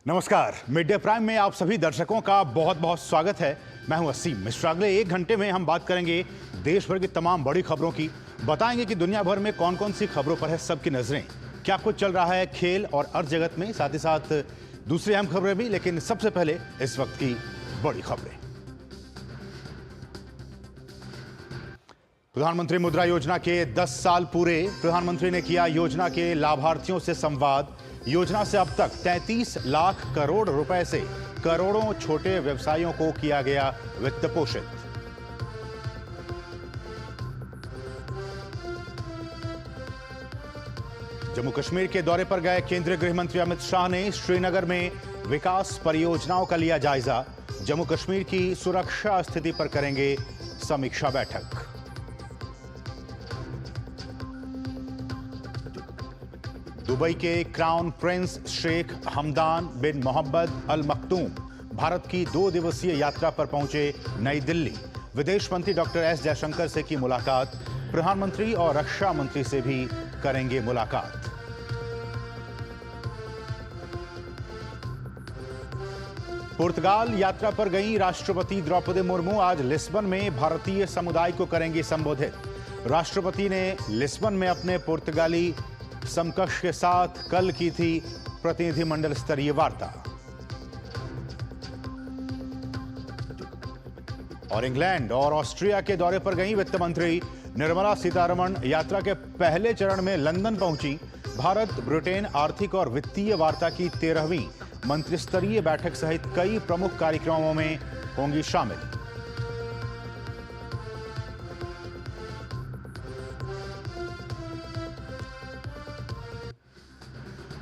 नमस्कार। Mid day prime में आप सभी दर्शकों का बहुत बहुत स्वागत है। मैं हूं असीम मिश्रा। अगले 1 घंटे में हम बात करेंगे देश भर की तमाम बड़ी खबरों की। बताएंगे कि दुनिया भर में कौन कौन सी खबरों पर है सबकी नजरें, क्या कुछ चल रहा है खेल और अर्थ जगत में, साथ ही साथ दूसरी अहम खबरें भी। लेकिन सबसे पहले इस वक्त की बड़ी खबरें। प्रधानमंत्री मुद्रा योजना के 10 साल पूरे। प्रधानमंत्री ने किया योजना के लाभार्थियों से संवाद। योजना से अब तक 33 लाख करोड़ रुपए से करोड़ों छोटे व्यवसायियों को किया गया वित्त पोषित। जम्मू कश्मीर के दौरे पर गए केंद्रीय गृह मंत्री अमित शाह ने श्रीनगर में विकास परियोजनाओं का लिया जायजा। जम्मू कश्मीर की सुरक्षा स्थिति पर करेंगे समीक्षा बैठक। दुबई के क्राउन प्रिंस शेख हमदान बिन मोहम्मद अल मखदूम भारत की 2 दिवसीय यात्रा पर पहुंचे नई दिल्ली। विदेश मंत्री डॉक्टर एस जयशंकर से की मुलाकात। प्रधानमंत्री और रक्षा मंत्री से भी करेंगे मुलाकात। पुर्तगाल यात्रा पर गई राष्ट्रपति द्रौपदी मुर्मू आज लिस्बन में भारतीय समुदाय को करेंगी संबोधित। राष्ट्रपति ने लिस्बन में अपने पुर्तगाली समकक्ष के साथ कल की थी प्रतिनिधिमंडल स्तरीय वार्ता। और इंग्लैंड और ऑस्ट्रिया के दौरे पर गई वित्त मंत्री निर्मला सीतारमण यात्रा के पहले चरण में लंदन पहुंची। भारत ब्रिटेन आर्थिक और वित्तीय वार्ता की 13वीं मंत्रिस्तरीय बैठक सहित कई प्रमुख कार्यक्रमों में होंगी शामिल।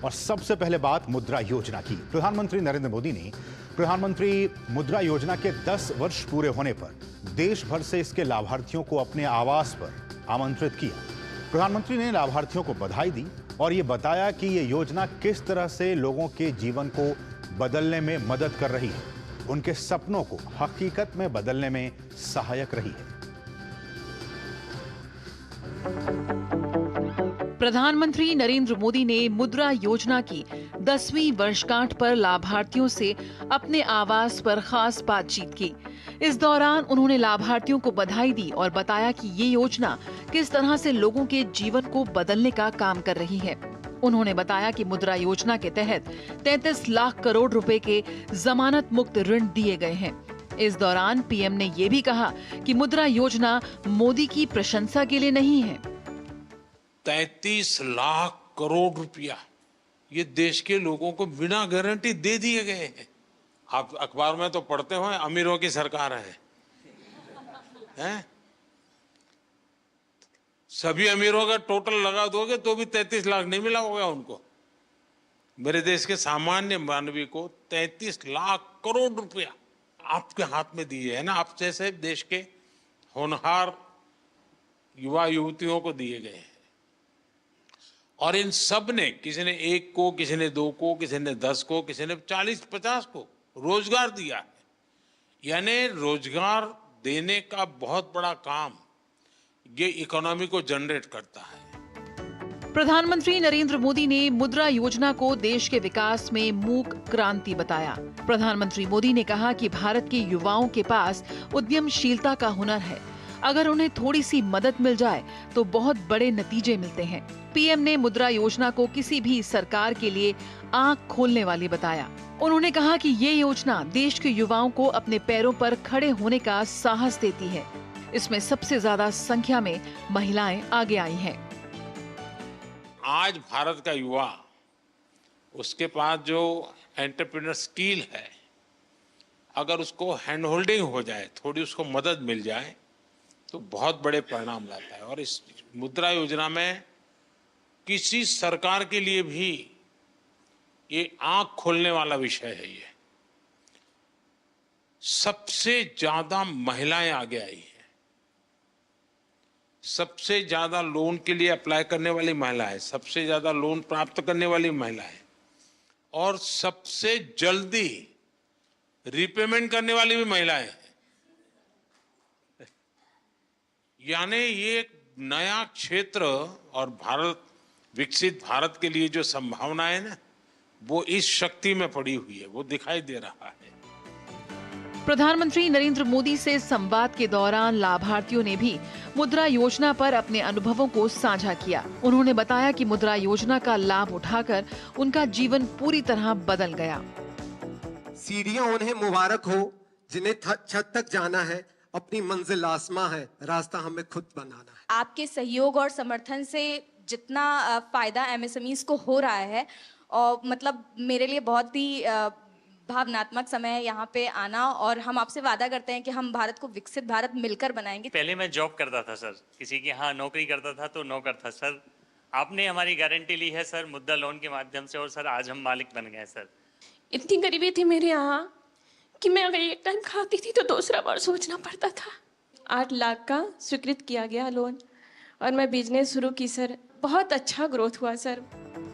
और सबसे पहले बात मुद्रा योजना की। प्रधानमंत्री नरेंद्र मोदी ने प्रधानमंत्री मुद्रा योजना के 10 वर्ष पूरे होने पर देश भर से इसके लाभार्थियों को अपने आवास पर आमंत्रित किया। प्रधानमंत्री ने लाभार्थियों को बधाई दी और ये बताया कि ये योजना किस तरह से लोगों के जीवन को बदलने में मदद कर रही है, उनके सपनों को हकीकत में बदलने में सहायक रही है। प्रधानमंत्री नरेंद्र मोदी ने मुद्रा योजना की 10वीं वर्षगांठ पर लाभार्थियों से अपने आवास पर खास बातचीत की। इस दौरान उन्होंने लाभार्थियों को बधाई दी और बताया कि ये योजना किस तरह से लोगों के जीवन को बदलने का काम कर रही है। उन्होंने बताया कि मुद्रा योजना के तहत 33 लाख करोड़ रुपए के जमानत मुक्त ऋण दिए गए हैं। इस दौरान पीएम ने ये भी कहा कि मुद्रा योजना मोदी की प्रशंसा के लिए नहीं है। 33 लाख करोड़ रुपया ये देश के लोगों को बिना गारंटी दे दिए गए हैं। आप अखबार में तो पढ़ते हो अमीरों की सरकार है? सभी अमीरों का टोटल लगा दोगे तो भी 33 लाख नहीं मिला होगा उनको। मेरे देश के सामान्य मानवी को 33 लाख करोड़ रुपया आपके हाथ में दिए है ना, आप जैसे देश के होनहार युवा युवतियों को दिए गए हैं। और इन सब ने, किसी ने 1 को, किसी ने 2 को, किसी ने 10 को, किसी ने 40-50 को रोजगार दिया है। यानी रोजगार देने का बहुत बड़ा काम ये इकोनॉमी को जनरेट करता है। प्रधानमंत्री नरेंद्र मोदी ने मुद्रा योजना को देश के विकास में मूक क्रांति बताया। प्रधानमंत्री मोदी ने कहा कि भारत के युवाओं के पास उद्यमशीलता का हुनर है। अगर उन्हें थोड़ी सी मदद मिल जाए तो बहुत बड़े नतीजे मिलते हैं। पीएम ने मुद्रा योजना को किसी भी सरकार के लिए आंख खोलने वाली बताया। उन्होंने कहा कि ये योजना देश के युवाओं को अपने पैरों पर खड़े होने का साहस देती है। इसमें सबसे ज्यादा संख्या में महिलाएं आगे आई हैं। आज भारत का युवा, उसके पास जो एंटरप्रेन्योर स्किल है, अगर उसको हैंड होल्डिंग हो जाए, थोड़ी उसको मदद मिल जाए तो बहुत बड़े परिणाम लाता है। और इस मुद्रा योजना में किसी सरकार के लिए भी ये आंख खोलने वाला विषय है। ये सबसे ज्यादा महिलाएं आगे आई हैं, सबसे ज्यादा लोन के लिए अप्लाई करने वाली महिलाएं, सबसे ज्यादा लोन प्राप्त करने वाली महिलाएं और सबसे जल्दी रिपेमेंट करने वाली भी महिलाएं। यानी ये एक नया क्षेत्र और विकसित भारत के लिए जो संभावना है ना, वो इस शक्ति में पड़ी हुई है, वो दिखाई दे रहा है। प्रधानमंत्री नरेंद्र मोदी से संवाद के दौरान लाभार्थियों ने भी मुद्रा योजना पर अपने अनुभवों को साझा किया। उन्होंने बताया कि मुद्रा योजना का लाभ उठाकर उनका जीवन पूरी तरह बदल गया। सीढ़ियां उन्हें मुबारक हो जिन्हें छत तक जाना है, अपनी मंजिल आसमां है, रास्ता हमें खुद बनाना है। आपके सहयोग और समर्थन से जितना फायदा एमएसएमईज को हो रहा है, और मतलब मेरे लिए बहुत ही भावनात्मक समय है यहाँ पे आना, और हम आपसे वादा करते हैं कि हम भारत को विकसित भारत मिलकर बनाएंगे। पहले मैं जॉब करता था सर, किसी की यहाँ नौकरी करता था तो नौकर था सर। आपने हमारी गारंटी ली है सर मुद्रा लोन के माध्यम से, और सर आज हम मालिक बन गए सर। इतनी गरीबी थी मेरे यहाँ कि मैं अगर एक टाइम खाती थी तो दूसरा बार सोचना पड़ता था। 8 लाख का स्वीकृत किया गया लोन, और मैं बिजनेस शुरू की सर। बहुत अच्छा ग्रोथ हुआ सर।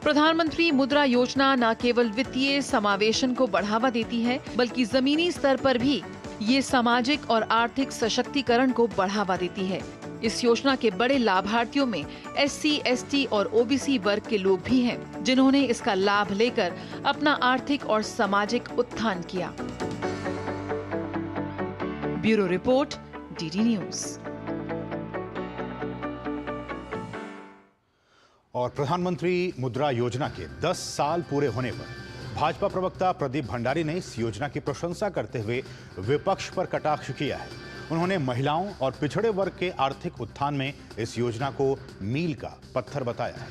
प्रधानमंत्री मुद्रा योजना न केवल वित्तीय समावेशन को बढ़ावा देती है, बल्कि जमीनी स्तर पर भी ये सामाजिक और आर्थिक सशक्तिकरण को बढ़ावा देती है। इस योजना के बड़े लाभार्थियों में SC, ST और OBC वर्ग के लोग भी हैं, जिन्होंने इसका लाभ लेकर अपना आर्थिक और सामाजिक उत्थान किया। Bureau report, DD news. और प्रधानमंत्री मुद्रा योजना के 10 साल पूरे होने पर भाजपा प्रवक्ता प्रदीप भंडारी ने इस योजना की प्रशंसा करते हुए विपक्ष पर कटाक्ष किया है। उन्होंने महिलाओं और पिछड़े वर्ग के आर्थिक उत्थान में इस योजना को मील का पत्थर बताया है।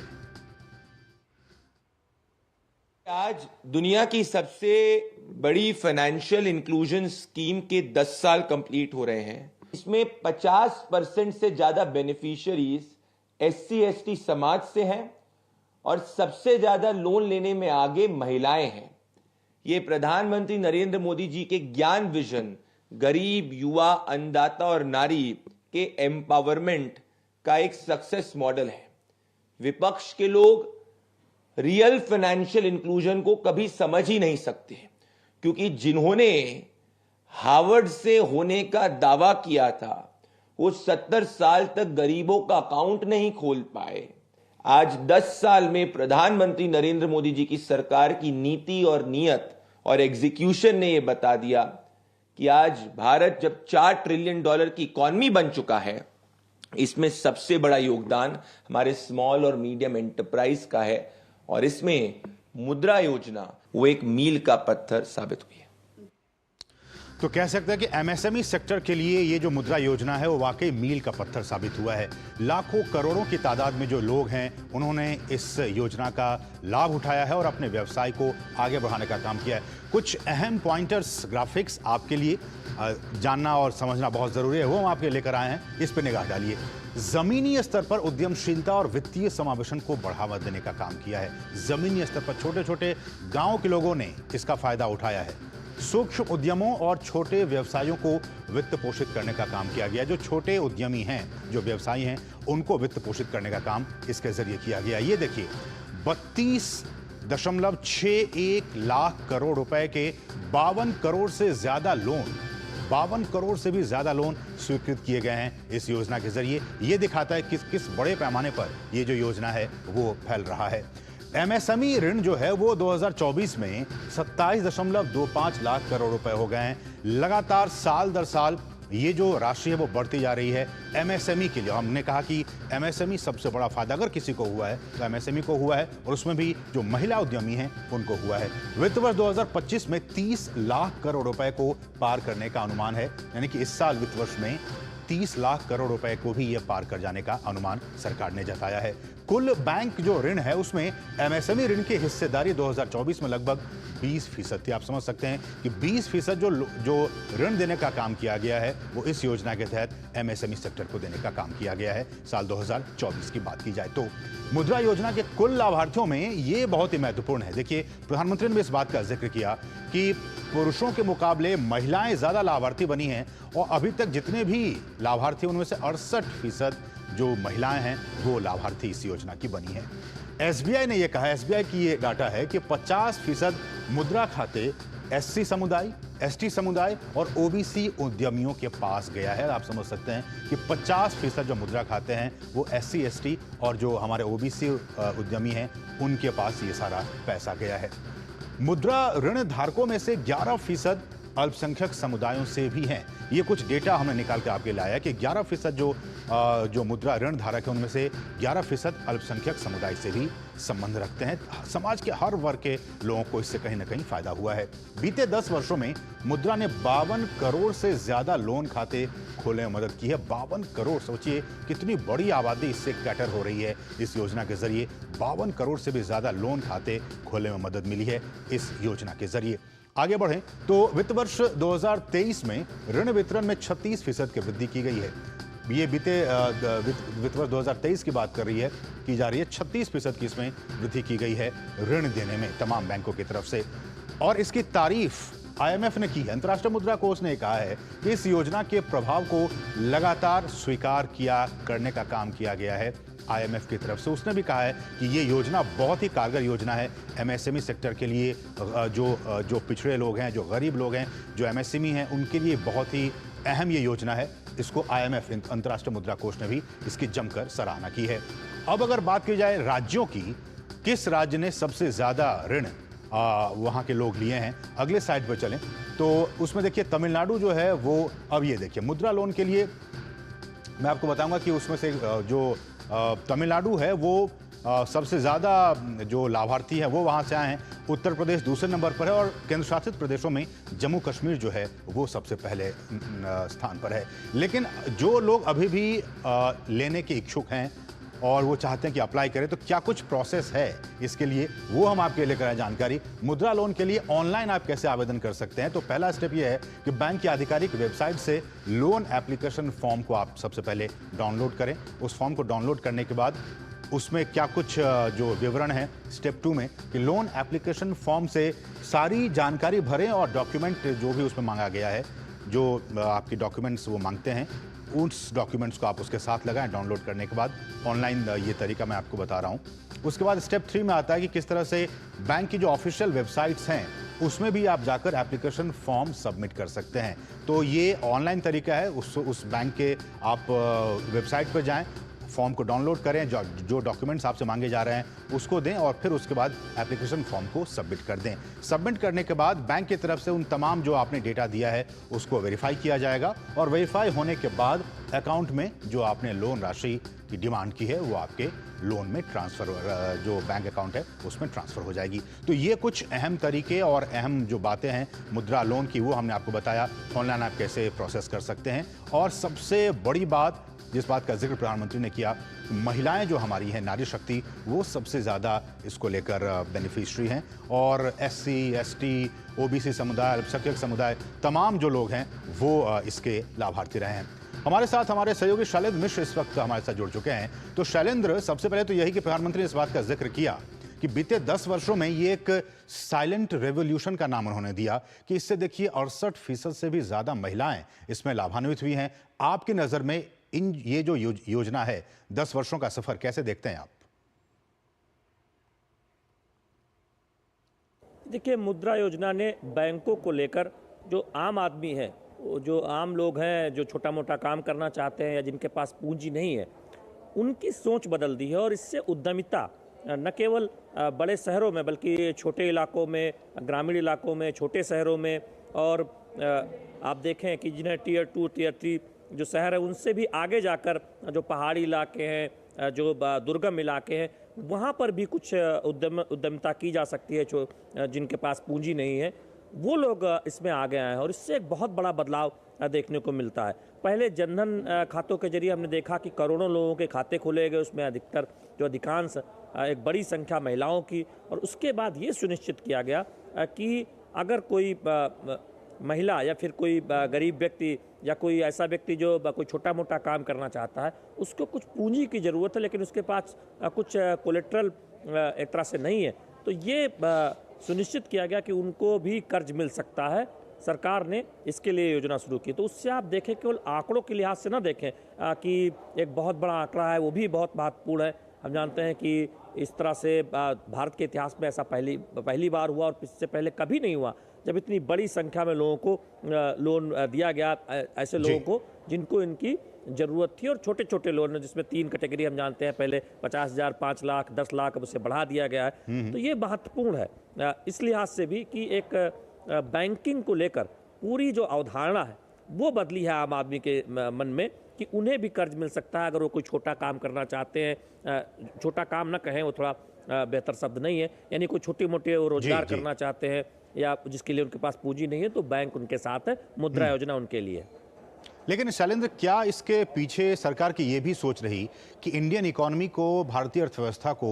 आज दुनिया की सबसे बड़ी फाइनेंशियल इंक्लूजन स्कीम के 10 साल कंप्लीट हो रहे हैं। इसमें 50% से ज्यादा बेनिफिशियरीज SC, ST समाज से हैं, और सबसे ज्यादा लोन लेने में आगे महिलाएं हैं। ये प्रधानमंत्री नरेंद्र मोदी जी के ज्ञान विजन, गरीब, युवा, अन्नदाता और नारी के एम्पावरमेंट का एक सक्सेस मॉडल है। विपक्ष के लोग रियल फाइनेंशियल इंक्लूजन को कभी समझ ही नहीं सकते, क्योंकि जिन्होंने हार्वर्ड से होने का दावा किया था वो 70 साल तक गरीबों का अकाउंट नहीं खोल पाए। आज 10 साल में प्रधानमंत्री नरेंद्र मोदी जी की सरकार की नीति और नियत और एग्जीक्यूशन ने यह बता दिया कि आज भारत जब $4 ट्रिलियन की इकॉनमी बन चुका है, इसमें सबसे बड़ा योगदान हमारे स्मॉल और मीडियम एंटरप्राइज का है, और इसमें मुद्रा योजना वो एक मील का पत्थर साबित हुई है। तो कह सकते हैं कि MSME सेक्टर के लिए ये जो मुद्रा योजना है वो वाकई मील का पत्थर साबित हुआ है। लाखों करोड़ों की तादाद में जो लोग हैं उन्होंने इस योजना का लाभ उठाया है और अपने व्यवसाय को आगे बढ़ाने का काम किया है। कुछ अहम पॉइंटर्स, ग्राफिक्स आपके लिए जानना और समझना बहुत ज़रूरी है, वो हम आपके लेकर आए हैं। इस पर निगाह डालिए। जमीनी स्तर पर उद्यमशीलता और वित्तीय समावेशन को बढ़ावा देने का काम किया है। जमीनी स्तर पर छोटे छोटे गाँव के लोगों ने इसका फायदा उठाया है। सूक्ष्म उद्यमों और छोटे व्यवसायों को वित्त पोषित करने का काम किया गया। जो छोटे उद्यमी हैं, जो व्यवसायी हैं, उनको वित्त पोषित करने का काम इसके जरिए किया गया। ये देखिए 32.61 लाख करोड़ रुपए के 52 करोड़ से ज्यादा लोन, 52 करोड़ से भी ज्यादा लोन स्वीकृत किए गए हैं इस योजना के जरिए। ये दिखाता है किस बड़े पैमाने पर ये जो योजना है वो फैल रहा है। MSME ऋण जो है वो 2024 में 27.25 लाख करोड़ रुपए हो गए हैं। लगातार साल दर साल ये जो राशि है वो बढ़ती जा रही है MSME के लिए। हमने कहा कि MSME सबसे बड़ा फायदा अगर किसी को हुआ है तो MSME को हुआ है, और उसमें भी जो महिला उद्यमी हैं उनको हुआ है। वित्त वर्ष 2025 में 30 लाख करोड़ रुपए को पार करने का अनुमान है, यानी कि इस साल वित्त वर्ष में 30 लाख करोड़ रुपए को भी यह पार कर जाने का अनुमान सरकार ने जताया है। कुल बैंक जो ऋण है उसमें MSME ऋण की हिस्सेदारी 2024 में लगभग 20% थी। आप समझ सकते हैं कि 20% जो ऋण देने का काम किया गया है वो इस योजना के तहत MSME सेक्टर को देने का काम किया गया है साल 2024 की बात की जाए तो। मुद्रा योजना के कुल लाभार्थियों में ये बहुत ही महत्वपूर्ण है। देखिए, प्रधानमंत्री ने भी इस बात का जिक्र किया कि पुरुषों के मुकाबले महिलाएं ज्यादा लाभार्थी बनी हैं, और अभी तक जितने भी लाभार्थी उनमें से 68% जो महिलाएं हैं वो लाभार्थी इस योजना की बनी है। SBI ने यह कहा, SBI की ये डाटा है कि 50% मुद्रा खाते SC समुदाय, ST समुदाय और OBC उद्यमियों के पास गया है। आप समझ सकते हैं कि 50% जो मुद्रा खाते हैं वो SC, ST और जो हमारे OBC उद्यमी हैं उनके पास ये सारा पैसा गया है। मुद्रा ऋण धारकों में से 11% अल्पसंख्यक समुदायों से भी हैं। ये कुछ डेटा हमने निकाल के आपके लाया कि 11% जो मुद्रा ऋण धारक है उनमें से 11% अल्पसंख्यक समुदाय से भी संबंध रखते हैं। समाज के हर वर्ग के लोगों को इससे कहीं ना कहीं फायदा हुआ है। बीते 10 वर्षों में मुद्रा ने 52 करोड़ से ज्यादा लोन खाते खोलने में मदद की है। 52 करोड़, सोचिए कितनी बड़ी आबादी इससे कैटर हो रही है। इस योजना के जरिए 52 करोड़ से भी ज्यादा लोन खाते खोलने में मदद मिली है इस योजना के जरिए। आगे बढ़ें तो वित्त वर्ष 2023 में ऋण वितरण में 36% की वृद्धि की गई है। ये बीते वित्त वर्ष 2023 की बात की जा रही है। 36% की इसमें वृद्धि की गई है ऋण देने में तमाम बैंकों की तरफ से। और इसकी तारीफ आईएमएफ ने की है। अंतर्राष्ट्रीय मुद्रा कोष ने कहा है कि इस योजना के प्रभाव को लगातार स्वीकार करने का काम किया गया है आईएमएफ की तरफ से। उसने भी कहा है कि ये योजना बहुत ही कारगर योजना है एमएसएमई सेक्टर के लिए। जो पिछड़े लोग हैं, जो गरीब लोग हैं, जो एमएसएमई हैं, उनके लिए बहुत ही अहम ये योजना है। इसको आईएमएफ, अंतर्राष्ट्रीय मुद्रा कोष ने भी इसकी जमकर सराहना की है। अब अगर बात की जाए राज्यों की, किस राज्य ने सबसे ज्यादा ऋण वहां के लोग लिए हैं, अगले साइड पर चलें तो उसमें देखिए तमिलनाडु जो है वो, अब ये देखिए मुद्रा लोन के लिए मैं आपको बताऊंगा कि उसमें से जो तमिलनाडु है वो सबसे ज़्यादा जो लाभार्थी हैं वो वहाँ से आए हैं। उत्तर प्रदेश दूसरे नंबर पर है और केंद्र शासित प्रदेशों में जम्मू कश्मीर जो है वो सबसे पहले स्थान पर है। लेकिन जो लोग अभी भी लेने के इच्छुक हैं और वो चाहते हैं कि अप्लाई करें, तो क्या कुछ प्रोसेस है इसके लिए, वो हम आपके लेकर आए जानकारी। मुद्रा लोन के लिए ऑनलाइन आप कैसे आवेदन कर सकते हैं, तो पहला स्टेप ये है कि बैंक की आधिकारिक वेबसाइट से लोन एप्लीकेशन फॉर्म को आप सबसे पहले डाउनलोड करें। उस फॉर्म को डाउनलोड करने के बाद उसमें क्या कुछ जो विवरण है स्टेप 2 में कि लोन एप्लीकेशन फॉर्म से सारी जानकारी भरें और डॉक्यूमेंट जो भी उसमें मांगा गया है, जो आपकी डॉक्यूमेंट्स वो मांगते हैं, उस डॉक्यूमेंट्स को आप उसके साथ लगाएं। डाउनलोड करने के बाद ऑनलाइन ये तरीका मैं आपको बता रहा हूं। उसके बाद स्टेप 3 में आता है कि किस तरह से बैंक की जो ऑफिशियल वेबसाइट्स हैं उसमें भी आप जाकर एप्लीकेशन फॉर्म सबमिट कर सकते हैं। तो ये ऑनलाइन तरीका है। उस बैंक के आप वेबसाइट पर जाएं, फॉर्म को डाउनलोड करें, जो डॉक्यूमेंट्स आपसे मांगे जा रहे हैं उसको दें और फिर उसके बाद एप्लीकेशन फॉर्म को सबमिट कर दें। सबमिट करने के बाद बैंक की तरफ से उन तमाम जो आपने डेटा दिया है उसको वेरीफाई किया जाएगा और वेरीफाई होने के बाद अकाउंट में जो आपने लोन राशि की डिमांड की है वो आपके लोन में ट्रांसफर, जो बैंक अकाउंट है उसमें ट्रांसफर हो जाएगी। तो ये कुछ अहम तरीके और अहम जो बातें हैं मुद्रा लोन की वो हमने आपको बताया। ऑनलाइन आप कैसे प्रोसेस कर सकते हैं। और सबसे बड़ी बात, जिस बात का जिक्र प्रधानमंत्री ने किया, महिलाएं जो हमारी हैं, नारी शक्ति, वो सबसे ज़्यादा इसको लेकर बेनिफिशियरी हैं। और एससी, एसटी, ओबीसी समुदाय, अल्पसंख्यक समुदाय, तमाम जो लोग हैं वो इसके लाभार्थी रहे हैं। हमारे साथ हमारे सहयोगी शैलेंद्र मिश्र इस वक्त हमारे साथ जुड़ चुके हैं। तो शैलेंद्र, सबसे पहले तो यही कि प्रधानमंत्री ने इस बात का जिक्र किया कि बीते 10 वर्षों में ये एक साइलेंट रेवोल्यूशन का नाम उन्होंने दिया कि इससे देखिए 68% से भी ज्यादा महिलाएं इसमें लाभान्वित हुई हैं। आपकी नजर में ये जो योजना है 10 वर्षों का सफर कैसे देखते हैं आप? देखिए, मुद्रा योजना ने बैंकों को लेकर जो आम आदमी है, जो आम लोग हैं, जो छोटा मोटा काम करना चाहते हैं या जिनके पास पूंजी नहीं है, उनकी सोच बदल दी है। और इससे उद्यमिता न केवल बड़े शहरों में बल्कि छोटे इलाकों में, ग्रामीण इलाकों में, छोटे शहरों में, और आप देखें कि जिन्हें टियर 2, टियर 3 जो शहर है उनसे भी आगे जाकर जो पहाड़ी इलाके हैं, जो दुर्गम इलाके हैं, वहाँ पर भी कुछ उद्यमिता की जा सकती है। जो जिनके पास पूंजी नहीं है वो लोग इसमें आगे आए हैं और इससे एक बहुत बड़ा बदलाव देखने को मिलता है। पहले जनधन खातों के जरिए हमने देखा कि करोड़ों लोगों के खाते खोले गए, उसमें अधिकांश एक बड़ी संख्या महिलाओं की। और उसके बाद ये सुनिश्चित किया गया कि अगर कोई महिला या फिर कोई गरीब व्यक्ति या कोई ऐसा व्यक्ति जो कोई छोटा मोटा काम करना चाहता है, उसको कुछ पूंजी की ज़रूरत है लेकिन उसके पास कुछ कोलेट्रल एक तरह से नहीं है, तो ये सुनिश्चित किया गया कि उनको भी कर्ज मिल सकता है। सरकार ने इसके लिए योजना शुरू की। तो उससे आप देखें, केवल आंकड़ों के लिहाज से ना देखें कि एक बहुत बड़ा आंकड़ा है, वो भी बहुत महत्वपूर्ण है, हम जानते हैं कि इस तरह से भारत के इतिहास में ऐसा पहली बार हुआ और इससे पहले कभी नहीं हुआ जब इतनी बड़ी संख्या में लोगों को लोन दिया गया, ऐसे लोगों को जिनको इनकी ज़रूरत थी। और छोटे छोटे लोन जिसमें 3 कैटेगरी हम जानते हैं, पहले 50,000, 5 लाख, 10 लाख, अब उसे बढ़ा दिया गया है। तो ये महत्वपूर्ण है इस लिहाज से भी कि एक बैंकिंग को लेकर पूरी जो अवधारणा है वो बदली है आम आदमी के मन में कि उन्हें भी कर्ज मिल सकता है अगर वो कोई छोटा काम करना चाहते हैं। छोटा काम ना कहें, वो थोड़ा बेहतर शब्द नहीं है, यानी कोई छोटे मोटे वो रोजगार करना चाहते हैं या जिसके लिए उनके पास पूंजी नहीं है तो बैंक उनके साथ है, मुद्रा योजना उनके लिए। लेकिन शैलेंद्र, क्या इसके पीछे सरकार की ये भी सोच रही कि इंडियन इकोनॉमी को, भारतीय अर्थव्यवस्था को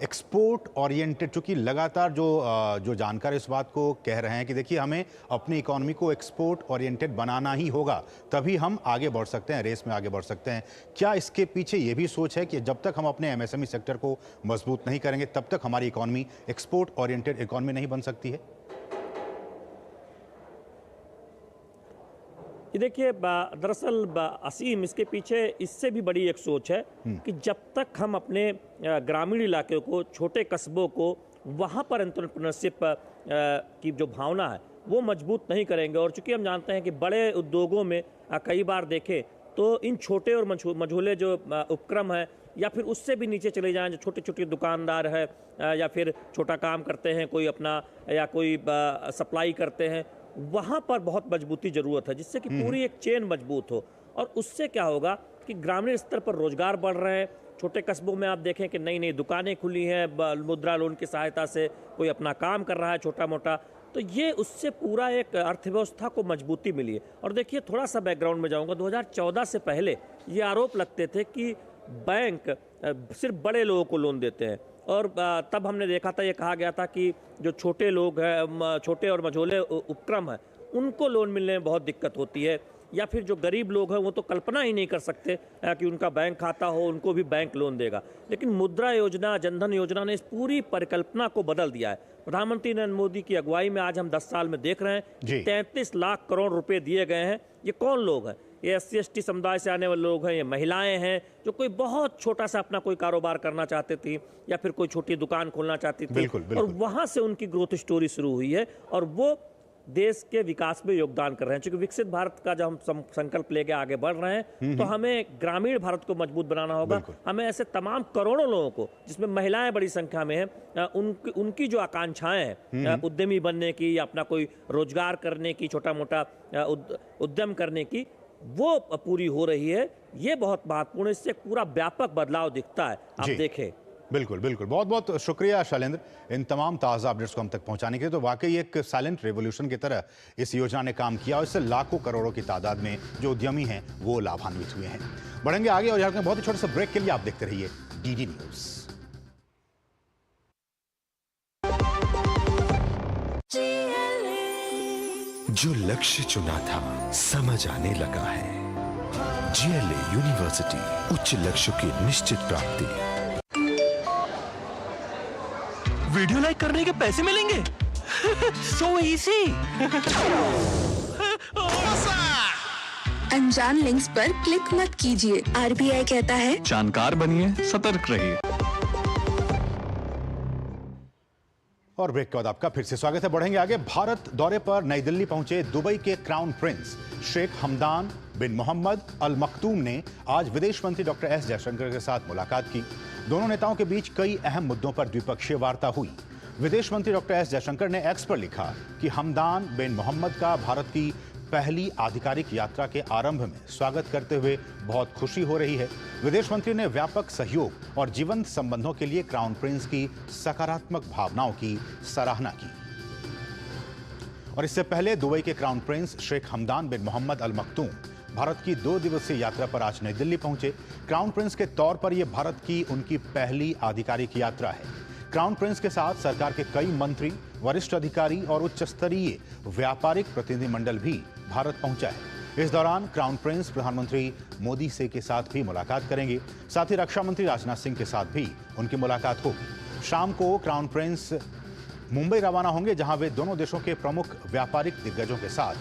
एक्सपोर्ट ओरिएंटेड, चूंकि लगातार जो जानकार इस बात को कह रहे हैं कि देखिए हमें अपनी इकोनॉमी को एक्सपोर्ट ओरिएंटेड बनाना ही होगा, तभी हम आगे बढ़ सकते हैं, रेस में आगे बढ़ सकते हैं। क्या इसके पीछे ये भी सोच है कि जब तक हम अपने एमएसएमई सेक्टर को मजबूत नहीं करेंगे तब तक हमारी इकोनॉमी एक्सपोर्ट ओरिएंटेड इकोनॉमी नहीं बन सकती है? ये देखिए, दरअसल असीम, इसके पीछे इससे भी बड़ी एक सोच है कि जब तक हम अपने ग्रामीण इलाके को, छोटे कस्बों को, वहाँ पर एंटरप्रेन्योरशिप की जो भावना है वो मजबूत नहीं करेंगे। और चूंकि हम जानते हैं कि बड़े उद्योगों में कई बार देखें तो इन छोटे और मझोले जो उपक्रम है या फिर उससे भी नीचे चले जाएं, जो छोटे छोटे दुकानदार है या फिर छोटा काम करते हैं कोई अपना, या कोई सप्लाई करते हैं, वहाँ पर बहुत मजबूती ज़रूरत है जिससे कि पूरी एक चेन मजबूत हो। और उससे क्या होगा कि ग्रामीण स्तर पर रोजगार बढ़ रहे हैं। छोटे कस्बों में आप देखें कि नई नई दुकानें खुली हैं, मुद्रा लोन की सहायता से कोई अपना काम कर रहा है छोटा मोटा, तो ये उससे पूरा एक अर्थव्यवस्था को मजबूती मिली है। और देखिए, थोड़ा सा बैकग्राउंड में जाऊँगा, 2014 से पहले ये आरोप लगते थे कि बैंक सिर्फ बड़े लोगों को लोन देते हैं। और तब हमने देखा था, ये कहा गया था कि जो छोटे लोग हैं, छोटे और मझोले उपक्रम हैं, उनको लोन मिलने में बहुत दिक्कत होती है, या फिर जो गरीब लोग हैं वो तो कल्पना ही नहीं कर सकते कि उनका बैंक खाता हो, उनको भी बैंक लोन देगा। लेकिन मुद्रा योजना, जनधन योजना ने इस पूरी परिकल्पना को बदल दिया है। प्रधानमंत्री नरेंद्र मोदी की अगुवाई में आज हम 10 साल में देख रहे हैं कि 33 लाख करोड़ रुपए दिए गए हैं। ये कौन लोग हैं? ये SC/ST समुदाय से आने वाले लोग हैं, ये महिलाएं हैं जो कोई बहुत छोटा सा अपना कोई कारोबार करना चाहती थी या फिर कोई छोटी दुकान खोलना चाहती थी। और वहां से उनकी ग्रोथ स्टोरी शुरू हुई है और वो देश के विकास में योगदान कर रहे हैं। क्योंकि विकसित भारत का जब हम संकल्प लेके आगे बढ़ रहे हैं तो हमें ग्रामीण भारत को मजबूत बनाना होगा। हमें ऐसे तमाम करोड़ों लोगों को, जिसमें महिलाएं बड़ी संख्या में हैं, उनकी जो आकांक्षाएं हैं उद्यमी बनने की या अपना कोई रोजगार करने की, छोटा मोटा उद्यम करने की, वो पूरी हो रही है। ये बहुत महत्वपूर्ण है, इससे पूरा व्यापक बदलाव दिखता है। आप देखें। बिल्कुल बिल्कुल, बहुत बहुत शुक्रिया शैलेंद्र इन तमाम ताज़ा अपडेट्स को हम तक पहुंचाने के लिए। तो वाकई एक साइलेंट रेवोल्यूशन की तरह इस योजना ने काम किया और इससे लाखों करोड़ों की तादाद में जो उद्यमी हैं वो लाभान्वित हुए हैं। बढ़ेंगे आगे और यहाँ के बहुत ही छोटे से ब्रेक के लिए आप देखते रहिए DD न्यूज़। जो लक्ष्य चुना था समझ आने लगा है। GLA यूनिवर्सिटी, उच्च लक्ष्य की निश्चित प्राप्ति। वीडियो लाइक करने के पैसे मिलेंगे? So easy. अनजान लिंक्स पर क्लिक मत कीजिए। RBI कहता है जानकार बनिए, सतर्क रहिए। और ब्रेक के बाद आपका फिर से स्वागत है। बढ़ेंगे आगे। भारत दौरे पर नई दिल्ली पहुंचे दुबई के क्राउन प्रिंस शेख हमदान बिन मोहम्मद अल मखदूम ने आज विदेश मंत्री डॉक्टर S जयशंकर के साथ मुलाकात की। दोनों नेताओं के बीच कई अहम मुद्दों पर द्विपक्षीय वार्ता हुई। विदेश मंत्री डॉक्टर S जयशंकर ने एक्स पर लिखा कि हमदान बिन मोहम्मद का भारत की पहली आधिकारिक यात्रा के आरंभ में स्वागत करते हुए बहुत खुशी हो रही है। विदेश मंत्री ने व्यापक सहयोग और जीवंत संबंधों के लिए क्राउन प्रिंस की सकारात्मक भावनाओं की सराहना की। और इससे पहले दुबई के क्राउन प्रिंस शेख हमदान बिन मोहम्मद अल मखदूम भारत की 2 दिवसीय यात्रा पर आज नई दिल्ली पहुंचे। क्राउन प्रिंस के तौर पर यह भारत की उनकी पहली आधिकारिक यात्रा है। क्राउन प्रिंस के साथ सरकार के कई मंत्री, वरिष्ठ अधिकारी और उच्च स्तरीय व्यापारिक प्रतिनिधिमंडल भी भारत पहुंचा है। इस दौरान क्राउन प्रिंस प्रधानमंत्री मोदी से के साथ भी मुलाकात करेंगे। साथ ही रक्षा मंत्री राजनाथ सिंह के साथ भी उनकी मुलाकात होगी। शाम को क्राउन प्रिंस मुंबई रवाना होंगे, जहां वे दोनों देशों के प्रमुख व्यापारिक दिग्गजों के साथ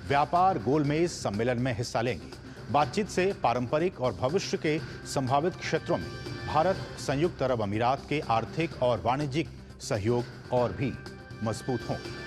व्यापार गोलमेज सम्मेलन में हिस्सा लेंगे। बातचीत से पारंपरिक और भविष्य के संभावित क्षेत्रों में भारत संयुक्त अरब अमीरात के आर्थिक और वाणिज्यिक सहयोग और भी मजबूत होंगे।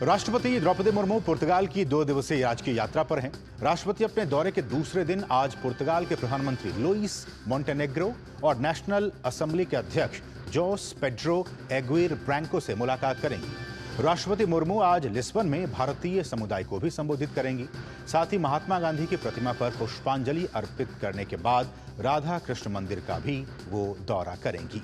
राष्ट्रपति द्रौपदी मुर्मू पुर्तगाल की 2 दिवसीय राजकीय यात्रा पर हैं। राष्ट्रपति अपने दौरे के दूसरे दिन आज पुर्तगाल के प्रधानमंत्री लुइस मोंटेनेग्रो और नेशनल असेंबली के अध्यक्ष जोस पेड्रो एगुइर ब्रैंको से मुलाकात करेंगी। राष्ट्रपति मुर्मू आज लिस्बन में भारतीय समुदाय को भी संबोधित करेंगी। साथ ही महात्मा गांधी की प्रतिमा पर पुष्पांजलि अर्पित करने के बाद राधा कृष्ण मंदिर का भी वो दौरा करेंगी।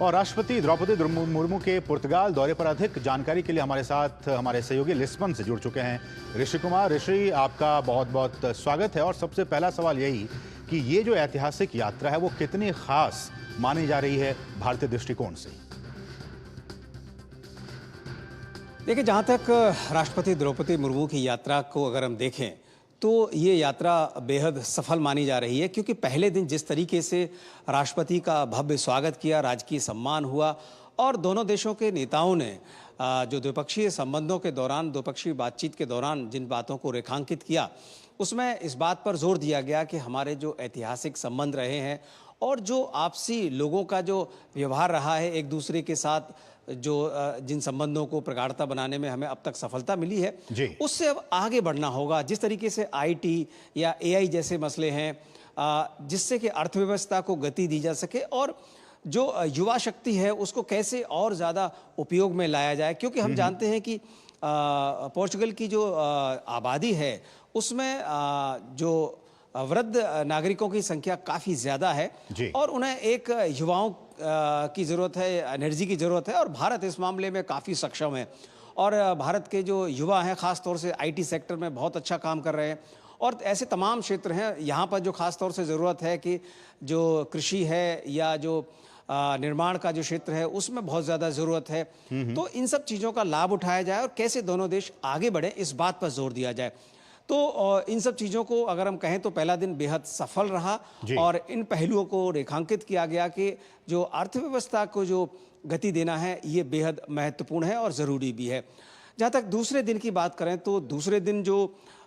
और राष्ट्रपति द्रौपदी मुर्मू के पुर्तगाल दौरे पर अधिक जानकारी के लिए हमारे साथ हमारे सहयोगी लिस्बन से जुड़ चुके हैं ऋषि कुमार। ऋषि, आपका बहुत बहुत स्वागत है। और सबसे पहला सवाल यही कि ये जो ऐतिहासिक यात्रा है वो कितनी खास मानी जा रही है भारतीय दृष्टिकोण से? देखिए, जहाँ तक राष्ट्रपति द्रौपदी मुर्मू की यात्रा को अगर हम देखें तो ये यात्रा बेहद सफल मानी जा रही है, क्योंकि पहले दिन जिस तरीके से राष्ट्रपति का भव्य स्वागत किया, राजकीय सम्मान हुआ और दोनों देशों के नेताओं ने जो द्विपक्षीय संबंधों के दौरान, द्विपक्षीय बातचीत के दौरान जिन बातों को रेखांकित किया, उसमें इस बात पर जोर दिया गया कि हमारे जो ऐतिहासिक संबंध रहे हैं और जो आपसी लोगों का जो व्यवहार रहा है एक दूसरे के साथ, जो जिन संबंधों को प्रगाढ़ता बनाने में हमें अब तक सफलता मिली है, उससे अब आगे बढ़ना होगा। जिस तरीके से आईटी या एआई जैसे मसले हैं, जिससे कि अर्थव्यवस्था को गति दी जा सके और जो युवा शक्ति है उसको कैसे और ज़्यादा उपयोग में लाया जाए, क्योंकि हम जानते हैं कि पोर्चुगल की जो आबादी है उसमें जो वृद्ध नागरिकों की संख्या काफ़ी ज़्यादा है और उन्हें एक युवाओं की ज़रूरत है, एनर्जी की ज़रूरत है और भारत इस मामले में काफ़ी सक्षम है। और भारत के जो युवा हैं ख़ास तौर से आईटी सेक्टर में बहुत अच्छा काम कर रहे हैं और ऐसे तमाम क्षेत्र हैं यहाँ पर जो ख़ास तौर से ज़रूरत है कि जो कृषि है या जो निर्माण का जो क्षेत्र है उसमें बहुत ज़्यादा ज़रूरत है। तो इन सब चीज़ों का लाभ उठाया जाए और कैसे दोनों देश आगे बढ़े इस बात पर जोर दिया जाए। तो इन सब चीज़ों को अगर हम कहें तो पहला दिन बेहद सफल रहा और इन पहलुओं को रेखांकित किया गया कि जो अर्थव्यवस्था को जो गति देना है ये बेहद महत्वपूर्ण है और ज़रूरी भी है। जहाँ तक दूसरे दिन की बात करें तो दूसरे दिन जो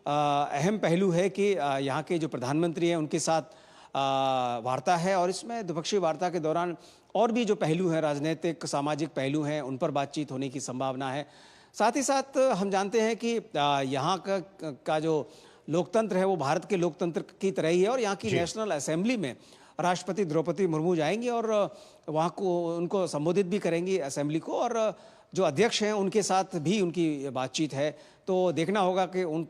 अहम पहलू है कि यहाँ के जो प्रधानमंत्री हैं उनके साथ वार्ता है और इसमें द्विपक्षीय वार्ता के दौरान और भी जो पहलू हैं, राजनीतिक सामाजिक पहलू हैं, उन पर बातचीत होने की संभावना है। साथ ही साथ हम जानते हैं कि यहाँ का जो लोकतंत्र है वो भारत के लोकतंत्र की तरह ही है और यहाँ की नेशनल असेंबली में राष्ट्रपति द्रौपदी मुर्मू जाएंगी और वहाँ को उनको संबोधित भी करेंगी असेंबली को और जो अध्यक्ष हैं उनके साथ भी उनकी बातचीत है। तो देखना होगा कि उन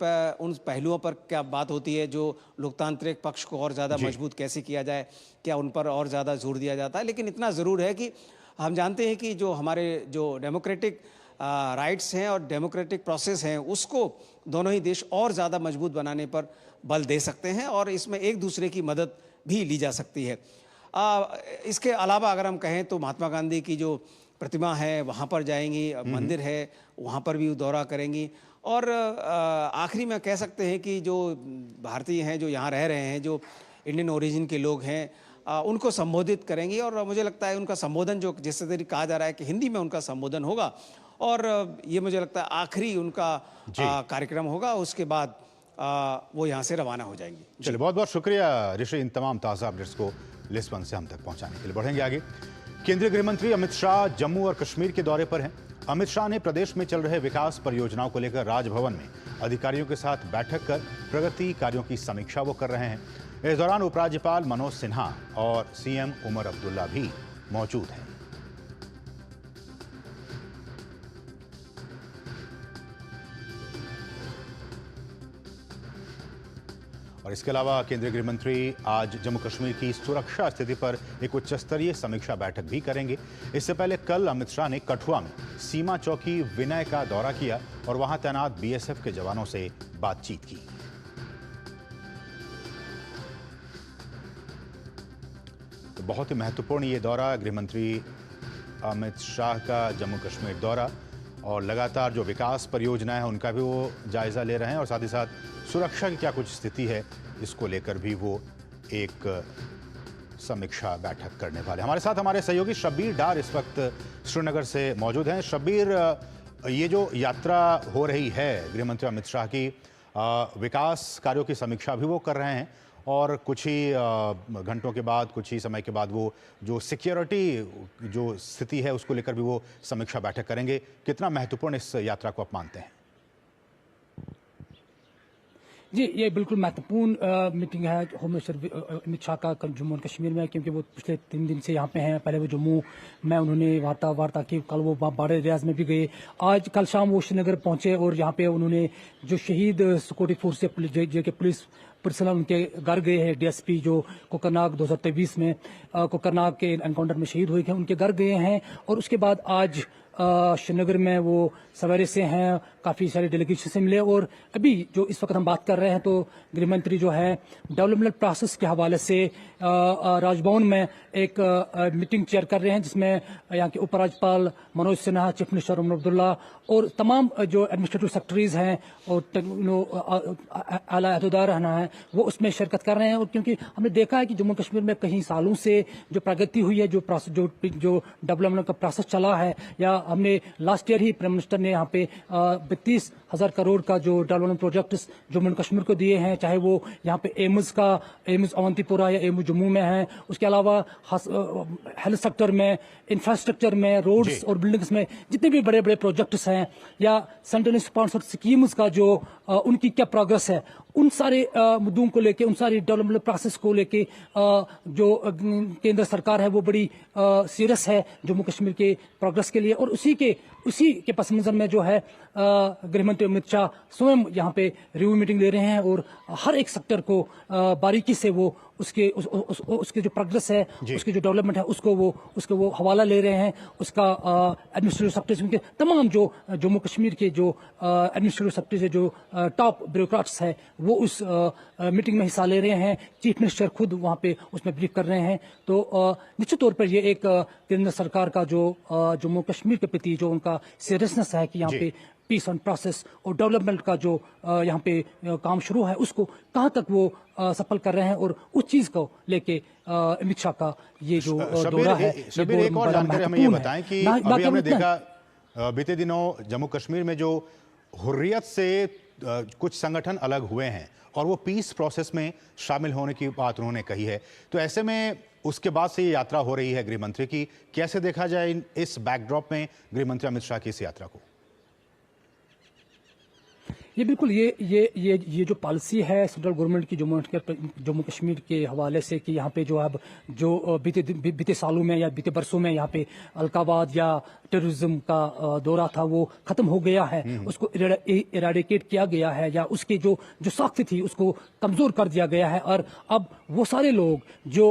पहलुओं पर क्या बात होती है, जो लोकतांत्रिक पक्ष को और ज़्यादा मजबूत कैसे किया जाए, क्या उन पर और ज़्यादा जोर दिया जाता है। लेकिन इतना ज़रूर है कि हम जानते हैं कि जो हमारे जो डेमोक्रेटिक राइट्स हैं और डेमोक्रेटिक प्रोसेस हैं उसको दोनों ही देश और ज़्यादा मजबूत बनाने पर बल दे सकते हैं और इसमें एक दूसरे की मदद भी ली जा सकती है। इसके अलावा अगर हम कहें तो महात्मा गांधी की जो प्रतिमा है वहाँ पर जाएंगी, मंदिर है वहाँ पर भी दौरा करेंगी और आखिरी में कह सकते हैं कि जो भारतीय हैं जो यहाँ रह रहे हैं, जो इंडियन ओरिजिन के लोग हैं, उनको संबोधित करेंगी और मुझे लगता है उनका संबोधन जो जिस तरीके कहा जा रहा है कि हिंदी में उनका संबोधन होगा और ये मुझे लगता है आखिरी उनका कार्यक्रम होगा, उसके बाद वो यहाँ से रवाना हो जाएंगे। चलिए, बहुत बहुत शुक्रिया ऋषि इन तमाम ताज़ा अपडेट्स को लिस्बन से हम तक पहुँचाने के लिए। बढ़ेंगे आगे। केंद्रीय गृह मंत्री अमित शाह जम्मू और कश्मीर के दौरे पर हैं। अमित शाह ने प्रदेश में चल रहे विकास परियोजनाओं को लेकर राजभवन में अधिकारियों के साथ बैठक कर प्रगति कार्यों की समीक्षा वो कर रहे हैं। इस दौरान उपराज्यपाल मनोज सिन्हा और सीएम उमर अब्दुल्ला भी मौजूद हैं। और इसके अलावा केंद्रीय गृह मंत्री आज जम्मू कश्मीर की सुरक्षा स्थिति पर एक उच्च स्तरीय समीक्षा बैठक भी करेंगे। इससे पहले कल अमित शाह ने कठुआ में सीमा चौकी विनय का दौरा किया और वहां तैनात बीएसएफ के जवानों से बातचीत की। तो बहुत ही महत्वपूर्ण ये दौरा, गृह मंत्री अमित शाह का जम्मू कश्मीर दौरा। और लगातार जो विकास परियोजनाएं हैं उनका भी वो जायजा ले रहे हैं और साथ ही साथ सुरक्षा की क्या कुछ स्थिति है इसको लेकर भी वो एक समीक्षा बैठक करने वाले। हमारे साथ हमारे सहयोगी शब्बीर डार इस वक्त श्रीनगर से मौजूद हैं। शब्बीर, ये जो यात्रा हो रही है गृह मंत्री अमित शाह की, विकास कार्यों की समीक्षा भी वो कर रहे हैं और कुछ ही घंटों के बाद, कुछ ही समय के बाद वो जो सिक्योरिटी जो स्थिति है उसको लेकर भी वो समीक्षा बैठक करेंगे। कितना महत्वपूर्ण इस यात्रा को आप मानते हैं? जी, ये बिल्कुल महत्वपूर्ण मीटिंग है होम मिनिस्टर अमित शाह का जम्मू और कश्मीर में, क्योंकि वो पिछले 3 दिन से यहाँ पे हैं। पहले वो जम्मू में उन्होंने वार्ता की, कल वो बॉर्डर एरियाज में भी गए, आज कल शाम वो श्रीनगर पहुंचे और यहाँ पे उन्होंने जो शहीद सिक्योरिटी फोर्स से पुलिस पर्सनल उनके घर गए हैं। डीएसपी जो कोकरनाग 2023 में कोकरनाग के एनकाउंटर में शहीद हुए थे, उनके घर गए हैं। और उसके बाद आज श्रीनगर में वो सवेरे से हैं, काफ़ी सारे डेलीगेशन से मिले। और अभी जो इस वक्त हम बात कर रहे हैं तो गृह मंत्री जो है डेवलपमेंट प्रोसेस के हवाले से राजभवन में एक मीटिंग चेयर कर रहे हैं, जिसमें यहाँ के उपराज्यपाल मनोज सिन्हा, चीफ मिनिस्टर उमर अब्दुल्ला और तमाम जो एडमिनिस्ट्रेटिव सेक्रेटरीज हैं और आला अहदेदार हैं वो उसमें शिरकत कर रहे हैं। और क्योंकि हमने देखा है कि जम्मू कश्मीर में कई सालों से जो प्रगति हुई है, जो डेवलपमेंट का प्रोसेस चला है, या हमने लास्ट ईयर ही प्राइम मिनिस्टर ने यहाँ पे 32,000 करोड़ का जो development projects Jammu and Kashmir को दिए हैं, चाहे वो यहाँ पे एम्स अवंतीपुरा या एम्स जम्मू में है, उसके अलावा हेल्थ सेक्टर में, इंफ्रास्ट्रक्चर में, रोड्स और बिल्डिंग्स में जितने भी बड़े बड़े प्रोजेक्ट्स हैं, या सेंट्रल स्पॉन्सर्ड स्कीम्स का जो उनकी क्या प्रोग्रेस है, उन सारे मुद्दों को लेके, उन सारी डेवलपमेंट प्रोसेस को लेके जो केंद्र सरकार है वो बड़ी सीरियस है जम्मू कश्मीर के प्रोग्रेस के लिए। और उसी के पस मंजर में जो है गृह मंत्री अमित शाह स्वयं यहाँ पे रिव्यू मीटिंग ले रहे हैं और हर एक सेक्टर को बारीकी से वो उसके जो प्रोग्रेस है, उसकी जो डेवलपमेंट है उसको वो हवाला ले रहे हैं। उसका एडमिनिस्ट्रेटिव सेक्टर के तमाम जो जम्मू कश्मीर के जो एडमिनिस्ट्रेटिव सेक्टर से जो टॉप ब्यूरोक्रेट्स है वो उस मीटिंग में हिस्सा ले रहे हैं। चीफ मिनिस्टर खुद वहाँ पे उसमें ब्रीफ कर रहे हैं। तो निश्चित तौर पर ये एक केंद्र सरकार का जो जम्मू कश्मीर के प्रति जो उनका सीरियसनेस है कि यहाँ पे पीस एंड प्रोसेस और डेवलपमेंट का जो यहाँ पे काम शुरू है उसको कहाँ तक वो सफल कर रहे हैं, और उस चीज को लेके अमित शाह का ये जो दौरा है। शब्बीर, एक और जानकारी हमें ये बताएं कि अभी हमने देखा बीते दिनों जम्मू कश्मीर में जो हुर्रियत से कुछ संगठन अलग हुए हैं और वो पीस प्रोसेस में शामिल होने की बात उन्होंने कही है, तो ऐसे में उसके बाद से ये यात्रा हो रही है गृह मंत्री की, कैसे देखा जाए इस बैकड्रॉप में गृह मंत्री अमित शाह की इस यात्रा को? ये बिल्कुल ये जो पॉलिसी है सेंट्रल गवर्नमेंट की जम्मू कश्मीर के हवाले से कि यहाँ पे जो अब जो बीते सालों में या बीते बरसों में यहाँ पे अलकावाद या टेररिज्म का दौरा था वो खत्म हो गया है, उसको इराडिकेट किया गया है, या उसकी जो साख्त थी उसको कमजोर कर दिया गया है। और अब वो सारे लोग जो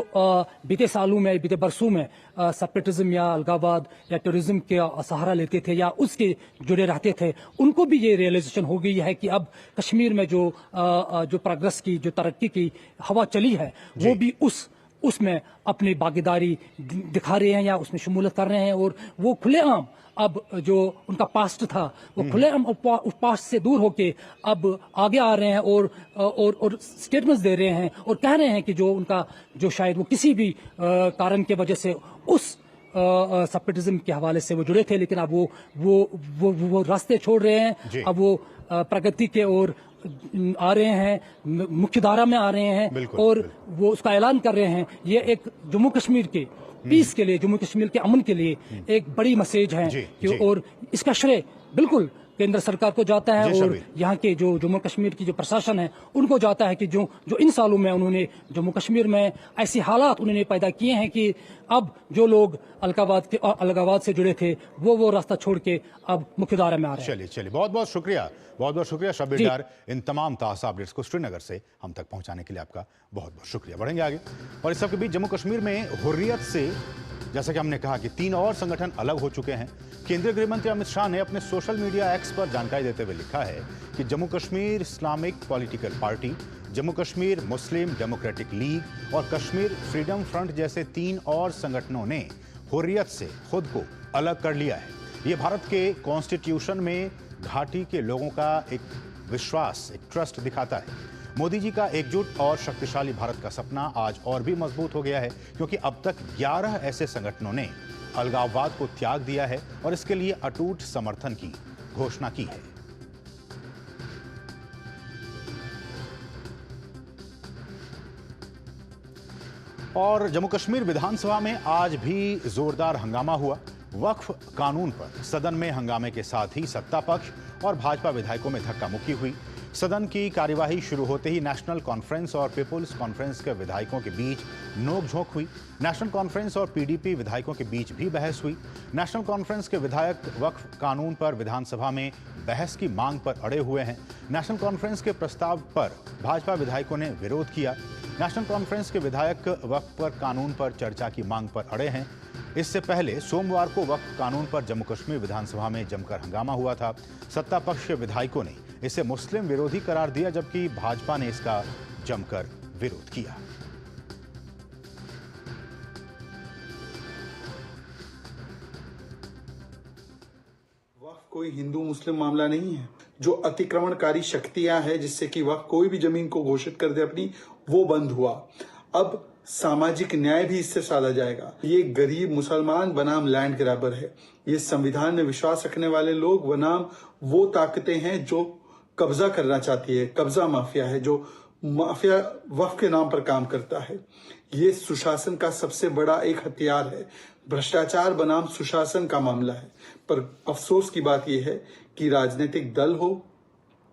बीते सालों में, बीते बरसों में सेपरेटिज्म या अलगावाद या टेररिज्म का सहारा लेते थे या उसके जुड़े रहते थे, उनको भी ये रियलाइजेशन हो गई है कि अब कश्मीर में जो प्रोग्रेस की, जो तरक्की की हवा चली है वो भी उसमें अपनी भागीदारी दिखा रहे हैं या उसमें शमूलियत कर रहे हैं। और वो खुलेआम अब जो उनका पास्ट था वो खुलेआम उस पास्ट से दूर होके अब आगे आ रहे हैं और स्टेटमेंट्स दे रहे हैं और कह रहे हैं कि जो उनका जो शायद वो किसी भी कारण के वजह से उस सेपरेटिज्म के हवाले से वो जुड़े थे, लेकिन अब वो रास्ते छोड़ रहे हैं, अब वो प्रगति के ओर आ रहे हैं, मुख्य धारा में आ रहे हैं और वो उसका ऐलान कर रहे हैं। ये एक जम्मू कश्मीर के पीस के लिए, जम्मू कश्मीर के अमन के लिए एक बड़ी मैसेज है कि और इसका श्रेय बिल्कुल केंद्र सरकार को जाता है और यहाँ के जो जम्मू कश्मीर की जो प्रशासन है उनको जाता है कि जो इन सालों में उन्होंने जम्मू कश्मीर में ऐसे हालात उन्होंने पैदा किए हैं कि अब जो लोग अलगावाद से जुड़े थे वो रास्ता छोड़ के अब मुख्यधारा में आ रहे हैं। चलिए बहुत बहुत शुक्रिया शब्बीर डार, इन तमाम ताज़ा अपडेट्स को श्रीनगर से हम तक पहुंचाने के लिए आपका बहुत बहुत शुक्रिया। बढ़ेंगे आगे और इस सबके बीच जम्मू कश्मीर में हुर्रियत से जैसा कि हमने कहा कि 3 और संगठन अलग हो चुके हैं। केंद्रीय गृह मंत्री अमित शाह ने अपने सोशल मीडिया एक्स पर जानकारी देते हुए लिखा है कि Jammu Kashmir Islamic political party, Jammu Kashmir Muslim democratic league और कश्मीर फ्रीडम फ्रंट जैसे 3 और संगठनों ने हुर्रियत से खुद को अलग कर लिया है। ये भारत के कॉन्स्टिट्यूशन में घाटी के लोगों का एक विश्वास, एक ट्रस्ट दिखाता है। मोदी जी का एकजुट और शक्तिशाली भारत का सपना आज और भी मजबूत हो गया है, क्योंकि अब तक 11 ऐसे संगठनों ने अलगाववाद को त्याग दिया है और इसके लिए अटूट समर्थन की घोषणा की है। और जम्मू कश्मीर विधानसभा में आज भी जोरदार हंगामा हुआ। वक्फ कानून पर सदन में हंगामे के साथ ही सत्ता पक्ष और भाजपा विधायकों में धक्का मुक्की हुई। सदन की कार्यवाही शुरू होते ही नेशनल कॉन्फ्रेंस और पीपुल्स कॉन्फ्रेंस के विधायकों के बीच नोकझोंक हुई। नेशनल कॉन्फ्रेंस और पीडीपी विधायकों के बीच भी बहस हुई। नेशनल कॉन्फ्रेंस के विधायक वक्फ कानून पर विधानसभा में बहस की मांग पर अड़े हुए हैं। नेशनल कॉन्फ्रेंस के प्रस्ताव पर भाजपा विधायकों ने विरोध किया। नेशनल कॉन्फ्रेंस के विधायक वक्फ पर कानून पर चर्चा की मांग पर अड़े हैं। इससे पहले सोमवार को वक्फ कानून पर जम्मू कश्मीर विधानसभा में जमकर हंगामा हुआ था। सत्ता पक्ष के विधायकों ने इसे मुस्लिम विरोधी करार दिया, जबकि भाजपा ने इसका जमकर विरोध किया। वक्फ कोई हिंदू मुस्लिम मामला नहीं है। जो अतिक्रमणकारी शक्तियां हैं जिससे कि वक्फ कोई भी जमीन को घोषित कर दे अपनी, वो बंद हुआ। अब सामाजिक न्याय भी इससे साधा जाएगा। ये गरीब मुसलमान बनाम लैंड ग्रैबर है। ये संविधान में विश्वास रखने वाले लोग बनाम वो ताकतें हैं जो कब्जा करना चाहती है। कब्जा माफिया है, जो माफिया वक्फ के नाम पर काम करता है। ये सुशासन का सबसे बड़ा एक हथियार है। भ्रष्टाचार बनाम सुशासन का मामला है। पर अफसोस की बात यह है कि राजनीतिक दल हो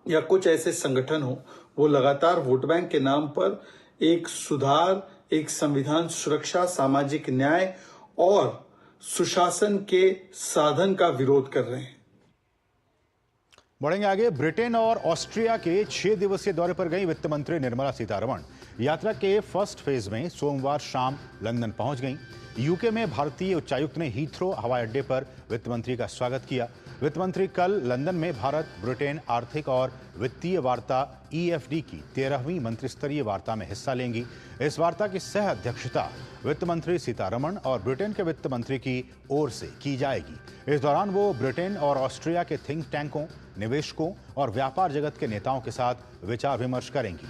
या कुछ ऐसे संगठन हो, वो लगातार वोट बैंक के नाम पर एक सुधार, एक संविधान सुरक्षा, सामाजिक न्याय और सुशासन के साधन का विरोध कर रहे हैं। बढ़ेंगे आगे। ब्रिटेन और ऑस्ट्रिया के 6 दिवसीय दौरे पर गई वित्त मंत्री निर्मला सीतारमण यात्रा के फर्स्ट फेज में सोमवार शाम लंदन पहुंच गईं। यूके में भारतीय उच्चायुक्त ने हीथ्रो हवाई अड्डे पर वित्त मंत्री का स्वागत किया। वित्त मंत्री कल लंदन में भारत ब्रिटेन आर्थिक और वित्तीय वार्ता EFD की 13वीं मंत्रिस्तरीय वार्ता में हिस्सा लेंगी। इस वार्ता की सह अध्यक्षता वित्त मंत्री सीतारमण और ब्रिटेन के वित्त मंत्री की ओर से की जाएगी। इस दौरान वो ब्रिटेन और ऑस्ट्रिया के थिंक टैंकों, निवेशकों और व्यापार जगत के नेताओं के साथ विचार विमर्श करेंगी।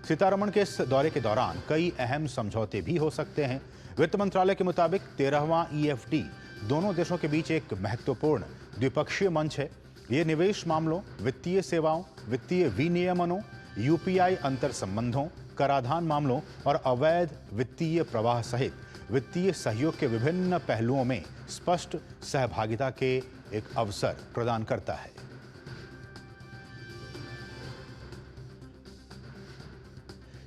सीतारमण के इस दौरे के दौरान कई अहम समझौते भी हो सकते हैं। वित्त मंत्रालय के मुताबिक 13वां EFD दोनों देशों के बीच एक महत्वपूर्ण द्विपक्षीय मंच है। ये निवेश मामलों, वित्तीय सेवाओं, वित्तीय विनियमनों, UPI अंतर संबंधों, कराधान मामलों और अवैध वित्तीय प्रवाह सहित वित्तीय सहयोग के विभिन्न पहलुओं में स्पष्ट सहभागिता के एक अवसर प्रदान करता है।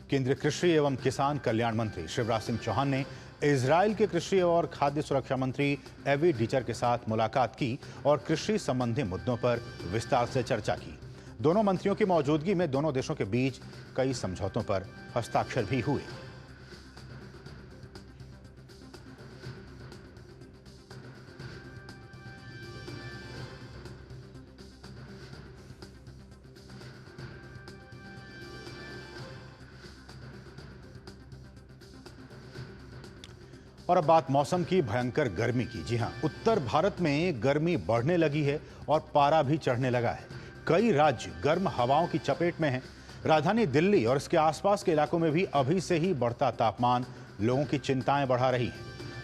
केंद्रीय कृषि एवं किसान कल्याण मंत्री शिवराज सिंह चौहान ने इजराइल के कृषि और खाद्य सुरक्षा मंत्री एवी डीचर के साथ मुलाकात की और कृषि संबंधी मुद्दों पर विस्तार से चर्चा की। दोनों मंत्रियों की मौजूदगी में दोनों देशों के बीच कई समझौतों पर हस्ताक्षर भी हुए। और अब बात मौसम की, भयंकर गर्मी की। जी हां, उत्तर भारत में गर्मी बढ़ने लगी है और पारा भी चढ़ने लगा है। कई राज्य गर्म हवाओं की चपेट में हैं। राजधानी दिल्ली और इसके आसपास के इलाकों में भी अभी से ही बढ़ता तापमान लोगों की चिंताएं बढ़ा रही है।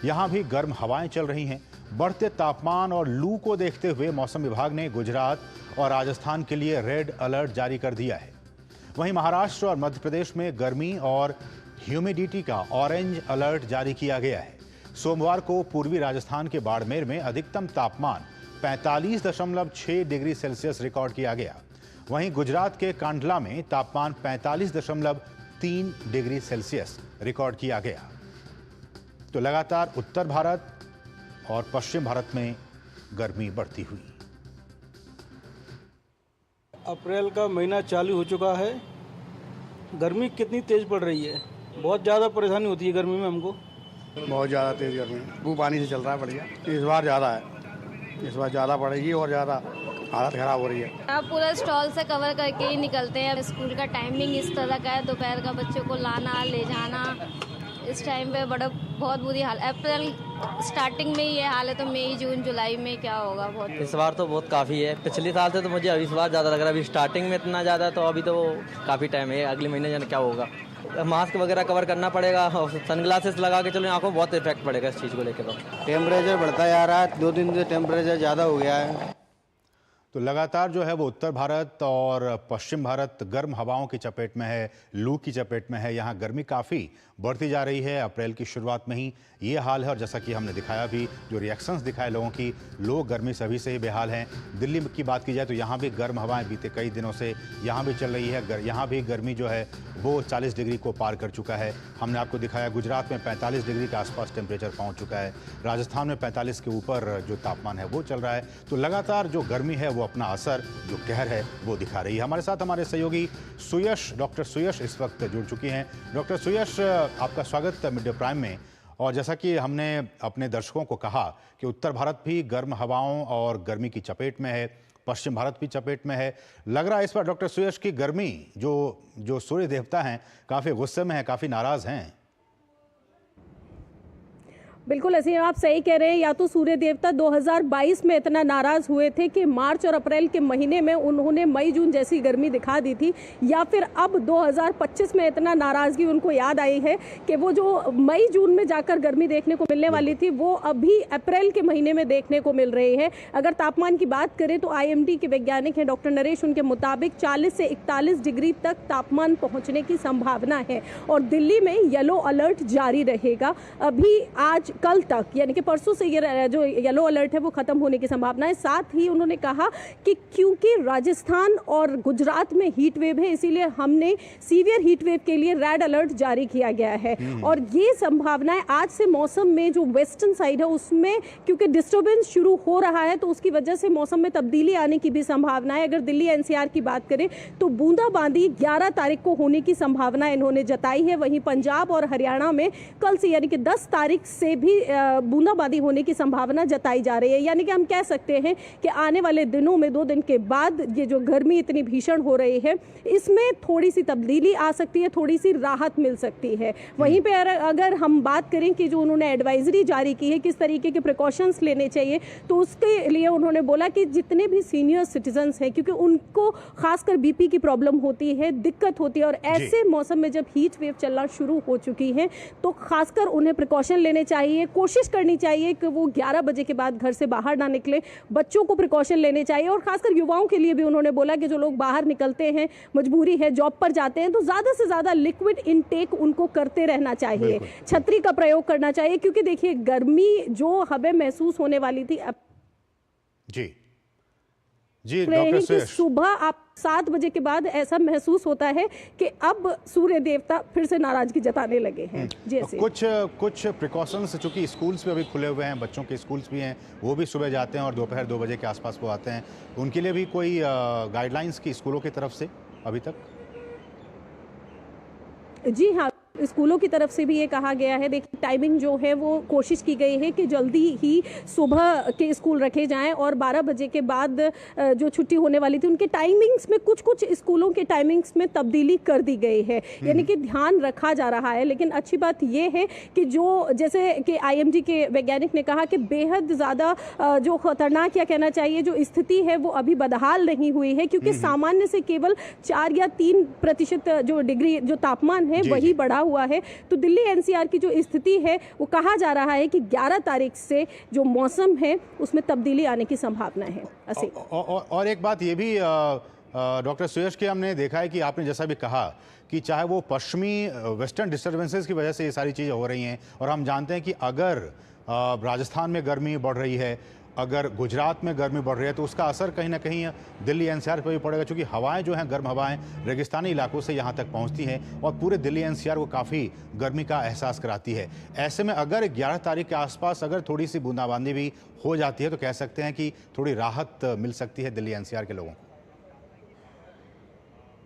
यहां भी गर्म हवाएं चल रही हैं। बढ़ते तापमान और लू को देखते हुए मौसम विभाग ने गुजरात और राजस्थान के लिए रेड अलर्ट जारी कर दिया है। वहीं महाराष्ट्र और मध्य प्रदेश में गर्मी और ह्यूमिडिटी का ऑरेंज अलर्ट जारी किया गया है। सोमवार को पूर्वी राजस्थान के बाड़मेर में अधिकतम तापमान 45.6 डिग्री सेल्सियस रिकॉर्ड किया गया। वहीं गुजरात के कांडला में तापमान 45.3 डिग्री सेल्सियस रिकॉर्ड किया गया। तो लगातार उत्तर भारत और पश्चिम भारत में गर्मी बढ़ती हुई। अप्रैल का महीना चालू हो चुका है। गर्मी कितनी तेज पड़ रही है, बहुत ज़्यादा परेशानी होती है गर्मी में हमको। बहुत ज़्यादा तेज गर्मी, वो पानी से चल रहा है बढ़िया। इस बार ज़्यादा है, इस बार ज़्यादा पड़ेगी और ज़्यादा हालत ख़राब हो रही है। आप पूरा स्टॉल से कवर करके ही निकलते हैं। स्कूल का टाइमिंग इस तरह का है, दोपहर का बच्चों को लाना ले जाना, इस टाइम पे बहुत बुरी हाल। अप्रैल स्टार्टिंग में ये हाल है तो मई जून जुलाई में क्या होगा बहुत। इस बार तो बहुत काफ़ी है, पिछले साल से तो मुझे अभी इस बार ज़्यादा लग रहा है। अभी स्टार्टिंग में इतना ज़्यादा तो अभी तो काफ़ी टाइम है, अगले महीने जाने क्या होगा। मास्क वगैरह कवर करना पड़ेगा और सनग्लासेस लगा के चलो, आंखों में बहुत इफेक्ट पड़ेगा इस चीज़ को लेकर। तो टेम्परेचर बढ़ता जा रहा है, 2 दिन से टेम्परेचर ज़्यादा हो गया है। तो लगातार जो है वो उत्तर भारत और पश्चिम भारत गर्म हवाओं की चपेट में है, लू की चपेट में है। यहाँ गर्मी काफ़ी बढ़ती जा रही है। अप्रैल की शुरुआत में ही ये हाल है और जैसा कि हमने दिखाया भी, जो रिएक्शंस दिखाए लोगों की, लोग गर्मी से अभी से ही बेहाल हैं। दिल्ली की बात की जाए तो यहाँ भी गर्म हवाएं बीते कई दिनों से यहाँ भी चल रही है। यहाँ भी गर्मी जो है वो 40 डिग्री को पार कर चुका है। हमने आपको दिखाया गुजरात में 45 डिग्री के आसपास टेम्परेचर पहुँच चुका है। राजस्थान में 45 के ऊपर जो तापमान है वो चल रहा है। तो लगातार जो गर्मी है वो अपना असर, जो कहर है वो दिखा रही है। हमारे साथ हमारे सहयोगी सुयश, डॉक्टर सुयश इस वक्त जुड़ चुकी हैं। डॉक्टर सुयश, आपका स्वागत मिड डे प्राइम में। और जैसा कि हमने अपने दर्शकों को कहा कि उत्तर भारत भी गर्म हवाओं और गर्मी की चपेट में है, पश्चिम भारत भी चपेट में है। लग रहा है इस बार डॉक्टर सुयश की गर्मी जो सूर्य देवता हैं काफ़ी गुस्से में है, काफ़ी नाराज़ हैं। बिल्कुल ऐसे आप सही कह रहे हैं। या तो सूर्य देवता 2022 में इतना नाराज हुए थे कि मार्च और अप्रैल के महीने में उन्होंने मई जून जैसी गर्मी दिखा दी थी, या फिर अब 2025 में इतना नाराजगी उनको याद आई है कि वो जो मई जून में जाकर गर्मी देखने को मिलने वाली थी वो अभी अप्रैल के महीने में देखने को मिल रही है। अगर तापमान की बात करें तो IMD के वैज्ञानिक हैं डॉक्टर नरेश, उनके मुताबिक 40 से 41 डिग्री तक तापमान पहुँचने की संभावना है और दिल्ली में येलो अलर्ट जारी रहेगा अभी आज कल तक, यानी कि परसों से ये जो येलो अलर्ट है वो खत्म होने की संभावना है। साथ ही उन्होंने कहा कि क्योंकि राजस्थान और गुजरात में हीट वेव है, इसीलिए हमने सीवियर हीट वेव के लिए रेड अलर्ट जारी किया गया है। और ये संभावनाएं आज से मौसम में जो वेस्टर्न साइड है उसमें क्योंकि डिस्टर्बेंस शुरू हो रहा है तो उसकी वजह से मौसम में तब्दीली आने की भी संभावना है। अगर दिल्ली NCR की बात करें तो बूंदाबांदी 11 तारीख को होने की संभावना इन्होंने जताई है। वहीं पंजाब और हरियाणा में कल से यानी कि 10 तारीख से भी बूंदाबांदी होने की संभावना जताई जा रही है। यानी कि हम कह सकते हैं कि आने वाले दिनों में 2 दिन के बाद ये जो गर्मी इतनी भीषण हो रही है इसमें थोड़ी सी तब्दीली आ सकती है, थोड़ी सी राहत मिल सकती है। वहीं पे अगर हम बात करें कि जो उन्होंने एडवाइजरी जारी की है किस तरीके के प्रिकॉशंस लेने चाहिए, तो उसके लिए उन्होंने बोला कि जितने भी सीनियर सिटीजन्स हैं क्योंकि उनको खासकर BP की प्रॉब्लम होती है, दिक्कत होती है और ऐसे मौसम में जब हीट वेव चलना शुरू हो चुकी है तो खासकर उन्हें प्रिकॉशन लेने चाहिए। कोशिश करनी चाहिए कि वो 11 बजे के बाद घर से बाहर ना निकले। बच्चों को प्रिकॉशन लेने चाहिए और खासकर युवाओं के लिए भी उन्होंने बोला कि जो लोग बाहर निकलते हैं, मजबूरी है, जॉब पर जाते हैं, तो ज़्यादा से ज़्यादा लिक्विड इनटेक उनको करते रहना चाहिए। छतरी का प्रयोग करना चाहिए क्योंकि देखिए गर्मी जो हमें महसूस होने वाली थी जी डॉक्टर सुयश, सुबह आप 7 बजे के बाद ऐसा महसूस होता है कि अब सूर्य देवता फिर से नाराजगी जताने लगे हैं। जैसे कुछ प्रिकॉशंस, चूंकि स्कूल्स भी अभी खुले हुए हैं, बच्चों के स्कूल्स भी हैं, वो भी सुबह जाते हैं और दोपहर 2 बजे के आसपास वो आते हैं, उनके लिए भी कोई गाइडलाइंस की स्कूलों की तरफ से अभी तक? जी हाँ, स्कूलों की तरफ से भी ये कहा गया है। देखिए टाइमिंग जो है वो कोशिश की गई है कि जल्दी ही सुबह के स्कूल रखे जाएं और 12 बजे के बाद जो छुट्टी होने वाली थी उनके टाइमिंग्स में कुछ स्कूलों के टाइमिंग्स में तब्दीली कर दी गई है, यानी कि ध्यान रखा जा रहा है। लेकिन अच्छी बात ये है कि जो जैसे कि IMD के वैज्ञानिक ने कहा कि बेहद ज़्यादा जो खतरनाक या कहना चाहिए जो स्थिति है वो अभी बदहाल नहीं हुई है क्योंकि सामान्य से केवल 4 या 3% जो डिग्री जो तापमान है वही बढ़ा हुआ है। तो दिल्ली NCR की जो स्थिति है वो कहा जा रहा है कि 11 तारीख से जो मौसम है उसमें तब्दीली आने की संभावना है। और एक बात ये भी डॉक्टर सुयश के हमने देखा है कि आपने जैसा भी कहा कि चाहे वो पश्चिमी वेस्टर्न डिस्टर्बेंसेस की वजह से ये सारी चीज़ें हो रही हैं और हम जानते हैं कि अगर राजस्थान में गर्मी बढ़ रही है, अगर गुजरात में गर्मी बढ़ रही है तो उसका असर कहीं ना कहीं दिल्ली NCR पर भी पड़ेगा, क्योंकि हवाएं जो हैं गर्म हवाएं रेगिस्तानी इलाकों से यहाँ तक पहुँचती हैं और पूरे दिल्ली NCR को काफ़ी गर्मी का एहसास कराती है। ऐसे में अगर 11 तारीख के आसपास अगर थोड़ी सी बूंदाबांदी भी हो जाती है तो कह सकते हैं कि थोड़ी राहत मिल सकती है दिल्ली NCR के लोगों को।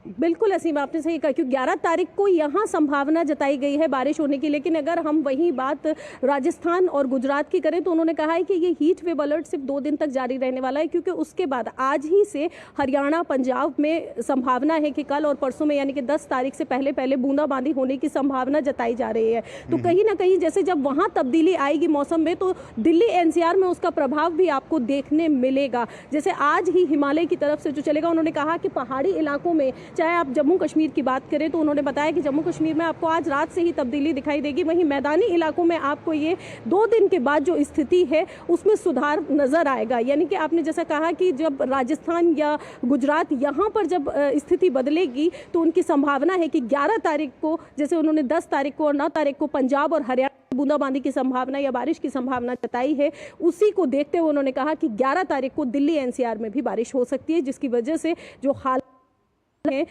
बिल्कुल असीम, आपने सही कहा, क्योंकि 11 तारीख को यहाँ संभावना जताई गई है बारिश होने की। लेकिन अगर हम वही बात राजस्थान और गुजरात की करें तो उन्होंने कहा है कि ये हीट वेव अलर्ट सिर्फ 2 दिन तक जारी रहने वाला है, क्योंकि उसके बाद आज ही से हरियाणा, पंजाब में संभावना है कि कल और परसों में यानी कि 10 तारीख से पहले पहले बूंदाबांदी होने की संभावना जताई जा रही है। तो कहीं ना कहीं जैसे जब वहाँ तब्दीली आएगी मौसम में, तो दिल्ली एनसीआर में उसका प्रभाव भी आपको देखने मिलेगा। जैसे आज ही हिमालय की तरफ से जो चलेगा, उन्होंने कहा कि पहाड़ी इलाकों में, चाहे आप जम्मू कश्मीर की बात करें तो उन्होंने बताया कि जम्मू कश्मीर में आपको आज रात से ही तब्दीली दिखाई देगी। वहीं मैदानी इलाकों में आपको ये 2 दिन के बाद जो स्थिति है उसमें सुधार नजर आएगा। यानी कि आपने जैसा कहा कि जब राजस्थान या गुजरात यहाँ पर जब स्थिति बदलेगी तो उनकी संभावना है कि 11 तारीख को, जैसे उन्होंने 10 तारीख को और 9 तारीख को पंजाब और हरियाणा बूंदाबांदी की संभावना या बारिश की संभावना जताई है, उसी को देखते हुए उन्होंने कहा कि 11 तारीख को दिल्ली एनसीआर में भी बारिश हो सकती है, जिसकी वजह से जो हाल है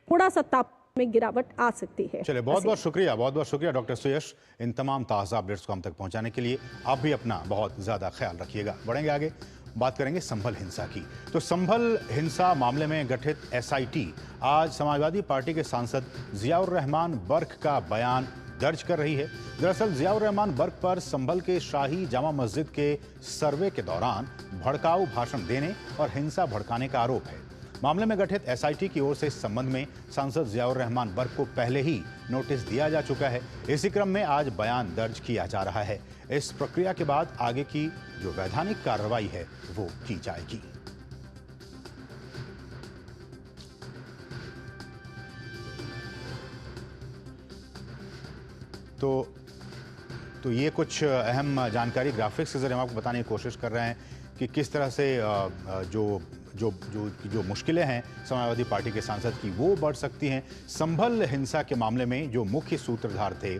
थोड़ा सा तापमान में गिरावट आ सकती है। चलिए, बहुत बहुत शुक्रिया डॉक्टर सुयश इन तमाम ताज़ा अपडेट्स को हम तक पहुंचाने के लिए। आप भी अपना बहुत ज्यादा ख्याल रखिएगा। बढ़ेंगे आगे, बात करेंगे संभल हिंसा की। तो संभल हिंसा मामले में गठित एसआईटी आज समाजवादी पार्टी के सांसद जियाउर रहमान बर्क का बयान दर्ज कर रही है। दरअसल जियाउर रहमान बर्क पर संभल के शाही जामा मस्जिद के सर्वे के दौरान भड़काऊ भाषण देने और हिंसा भड़काने का आरोप है। मामले में गठित एसआईटी की ओर से इस संबंध में सांसद जियाउर रहमान बर्क को पहले ही नोटिस दिया जा चुका है। इसी क्रम में आज बयान दर्ज किया जा रहा है। इस प्रक्रिया के बाद आगे की जो वैधानिक कार्रवाई है वो की जाएगी। तो ये कुछ अहम जानकारी ग्राफिक्स के जरिए हम आपको बताने की कोशिश कर रहे हैं कि किस तरह से जो मुश्किलें हैं समाजवादी पार्टी के सांसद की वो बढ़ सकती हैं। संभल हिंसा के मामले में जो मुख्य सूत्रधार थे,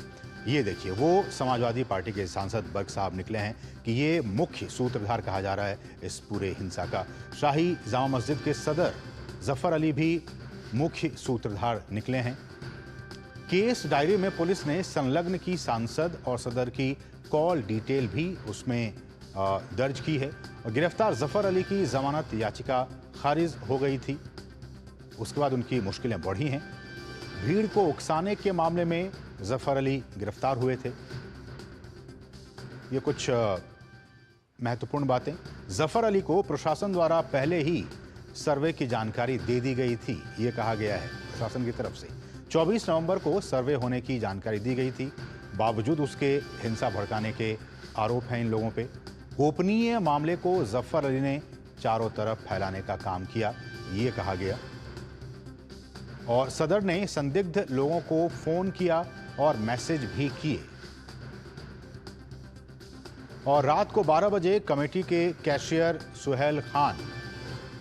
ये देखिए, वो समाजवादी पार्टी के सांसद बर्क साहब निकले हैं कि ये मुख्य सूत्रधार कहा जा रहा है इस पूरे हिंसा का। शाही जामा मस्जिद के सदर जफर अली भी मुख्य सूत्रधार निकले हैं। केस डायरी में पुलिस ने संलग्न की सांसद और सदर की कॉल डिटेल भी उसमें दर्ज की है और गिरफ्तार जफर अली की जमानत याचिका खारिज हो गई थी। उसके बाद उनकी मुश्किलें बढ़ी हैं। भीड़ को उकसाने के मामले में जफर अली गिरफ्तार हुए थे। ये कुछ महत्वपूर्ण बातें। जफर अली को प्रशासन द्वारा पहले ही सर्वे की जानकारी दे दी गई थी, ये कहा गया है प्रशासन की तरफ से। 24 नवंबर को सर्वे होने की जानकारी दी गई थी, बावजूद उसके हिंसा भड़काने के आरोप हैं इन लोगों पे। गोपनीय मामले को जफर अली ने चारों तरफ फैलाने का काम किया, ये कहा गया। और सदर ने संदिग्ध लोगों को फोन किया और मैसेज भी किए। और रात को 12 बजे कमेटी के कैशियर सुहेल खान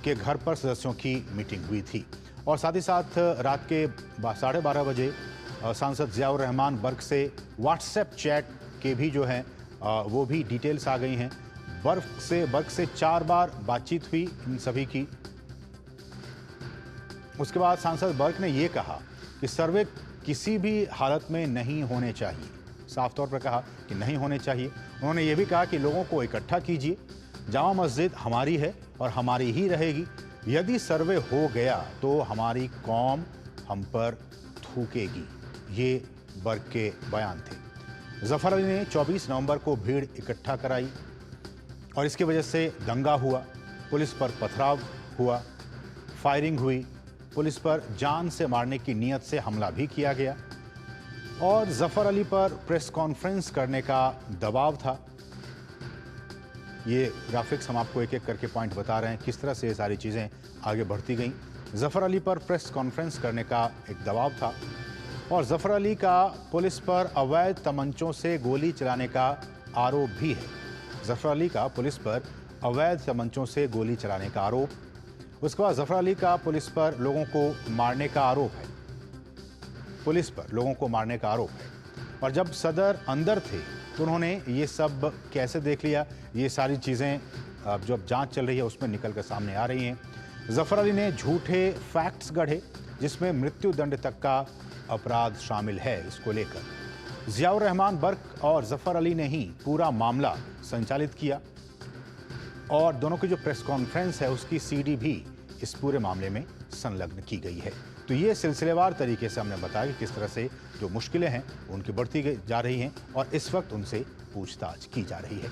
के घर पर सदस्यों की मीटिंग हुई थी। और साथ ही साथ रात के 12:30 बजे सांसद जियाउर रहमान बर्क से व्हाट्सएप चैट के भी जो हैं वो भी डिटेल्स आ गई हैं। बर्क से 4 बार बातचीत हुई इन सभी की। उसके बाद सांसद बर्क ने ये कहा कि सर्वे किसी भी हालत में नहीं होने चाहिए, साफ तौर पर कहा कि नहीं होने चाहिए। उन्होंने ये भी कहा कि लोगों को इकट्ठा कीजिए, जामा मस्जिद हमारी है और हमारी ही रहेगी। यदि सर्वे हो गया तो हमारी कौम हम पर थूकेगी। ये बर्क के बयान थे। जफर अली ने 24 नवंबर को भीड़ इकट्ठा कराई और इसकी वजह से दंगा हुआ, पुलिस पर पथराव हुआ, फायरिंग हुई, पुलिस पर जान से मारने की नीयत से हमला भी किया गया और जफर अली पर प्रेस कॉन्फ्रेंस करने का दबाव था। ये ग्राफिक्स हम आपको एक एक करके पॉइंट बता रहे हैं किस तरह से ये सारी चीज़ें आगे बढ़ती गईं। जफर अली पर प्रेस कॉन्फ्रेंस करने का एक दबाव था और जफर अली का पुलिस पर अवैध तमंचों से गोली चलाने का आरोप भी है। जफर अली का पुलिस पर अवैध तमंचों से गोली चलाने का आरोप। उसके बाद जफर अली का पुलिस पर लोगों को मारने का आरोप है। पुलिस पर लोगों को मारने का आरोप है। और जब सदर अंदर थे तो उन्होंने ये सब कैसे देख लिया, ये सारी चीज़ें जब जांच चल रही है उसमें निकल कर सामने आ रही हैं। जफर अली ने झूठे फैक्ट्स गढ़े जिसमें मृत्यु दंड तक का अपराध शामिल है। इसको लेकर जियाउर रहमान बर्क और जफर अली ने ही पूरा मामला संचालित किया और दोनों की जो प्रेस कॉन्फ्रेंस है उसकी सीडी भी इस पूरे मामले में संलग्न की गई है। तो ये सिलसिलेवार तरीके से हमने बताया कि किस तरह से जो मुश्किलें हैं उनकी बढ़ती जा रही हैं और इस वक्त उनसे पूछताछ की जा रही है।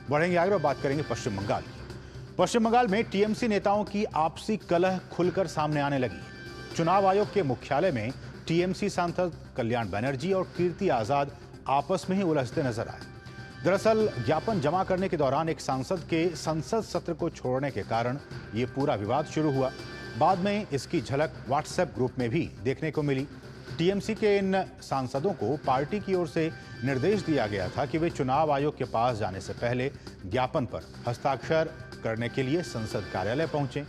बढ़ेंगे आगे और बात करेंगे पश्चिम बंगाल की। पश्चिम बंगाल में टीएमसी नेताओं की आपसी कलह खुलकर सामने आने लगी है। चुनाव आयोग के मुख्यालय में टीएमसी सांसद कल्याण बनर्जी और कीर्ति आजाद आपस में ही उलझते नजर आए। दरअसल ज्ञापन जमा करने के दौरान एक सांसद के संसद सत्र को छोड़ने के कारण ये पूरा विवाद शुरू हुआ। बाद में इसकी झलक व्हाट्सएप ग्रुप में भी देखने को मिली। टीएमसी के इन सांसदों को पार्टी की ओर से निर्देश दिया गया था कि वे चुनाव आयोग के पास जाने से पहले ज्ञापन पर हस्ताक्षर करने के लिए संसद कार्यालय पहुंचे।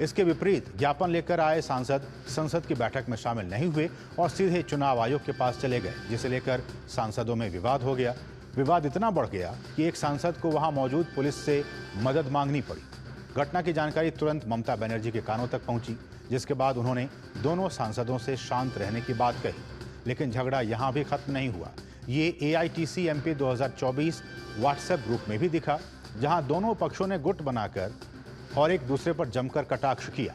इसके विपरीत ज्ञापन लेकर आए सांसद संसद की बैठक में शामिल नहीं हुए और सीधे चुनाव आयोग के पास चले गए, जिसे लेकर सांसदों में विवाद हो गया। विवाद इतना बढ़ गया कि एक सांसद को वहां मौजूद पुलिस से मदद मांगनी पड़ी। घटना की जानकारी तुरंत ममता बनर्जी के कानों तक पहुंची, जिसके बाद उन्होंने दोनों सांसदों से शांत रहने की बात कही। लेकिन झगड़ा यहां भी खत्म नहीं हुआ। ये AITC MP 2024 व्हाट्सएप ग्रुप में भी दिखा, जहां दोनों पक्षों ने गुट बनाकर और एक दूसरे पर जमकर कटाक्ष किया।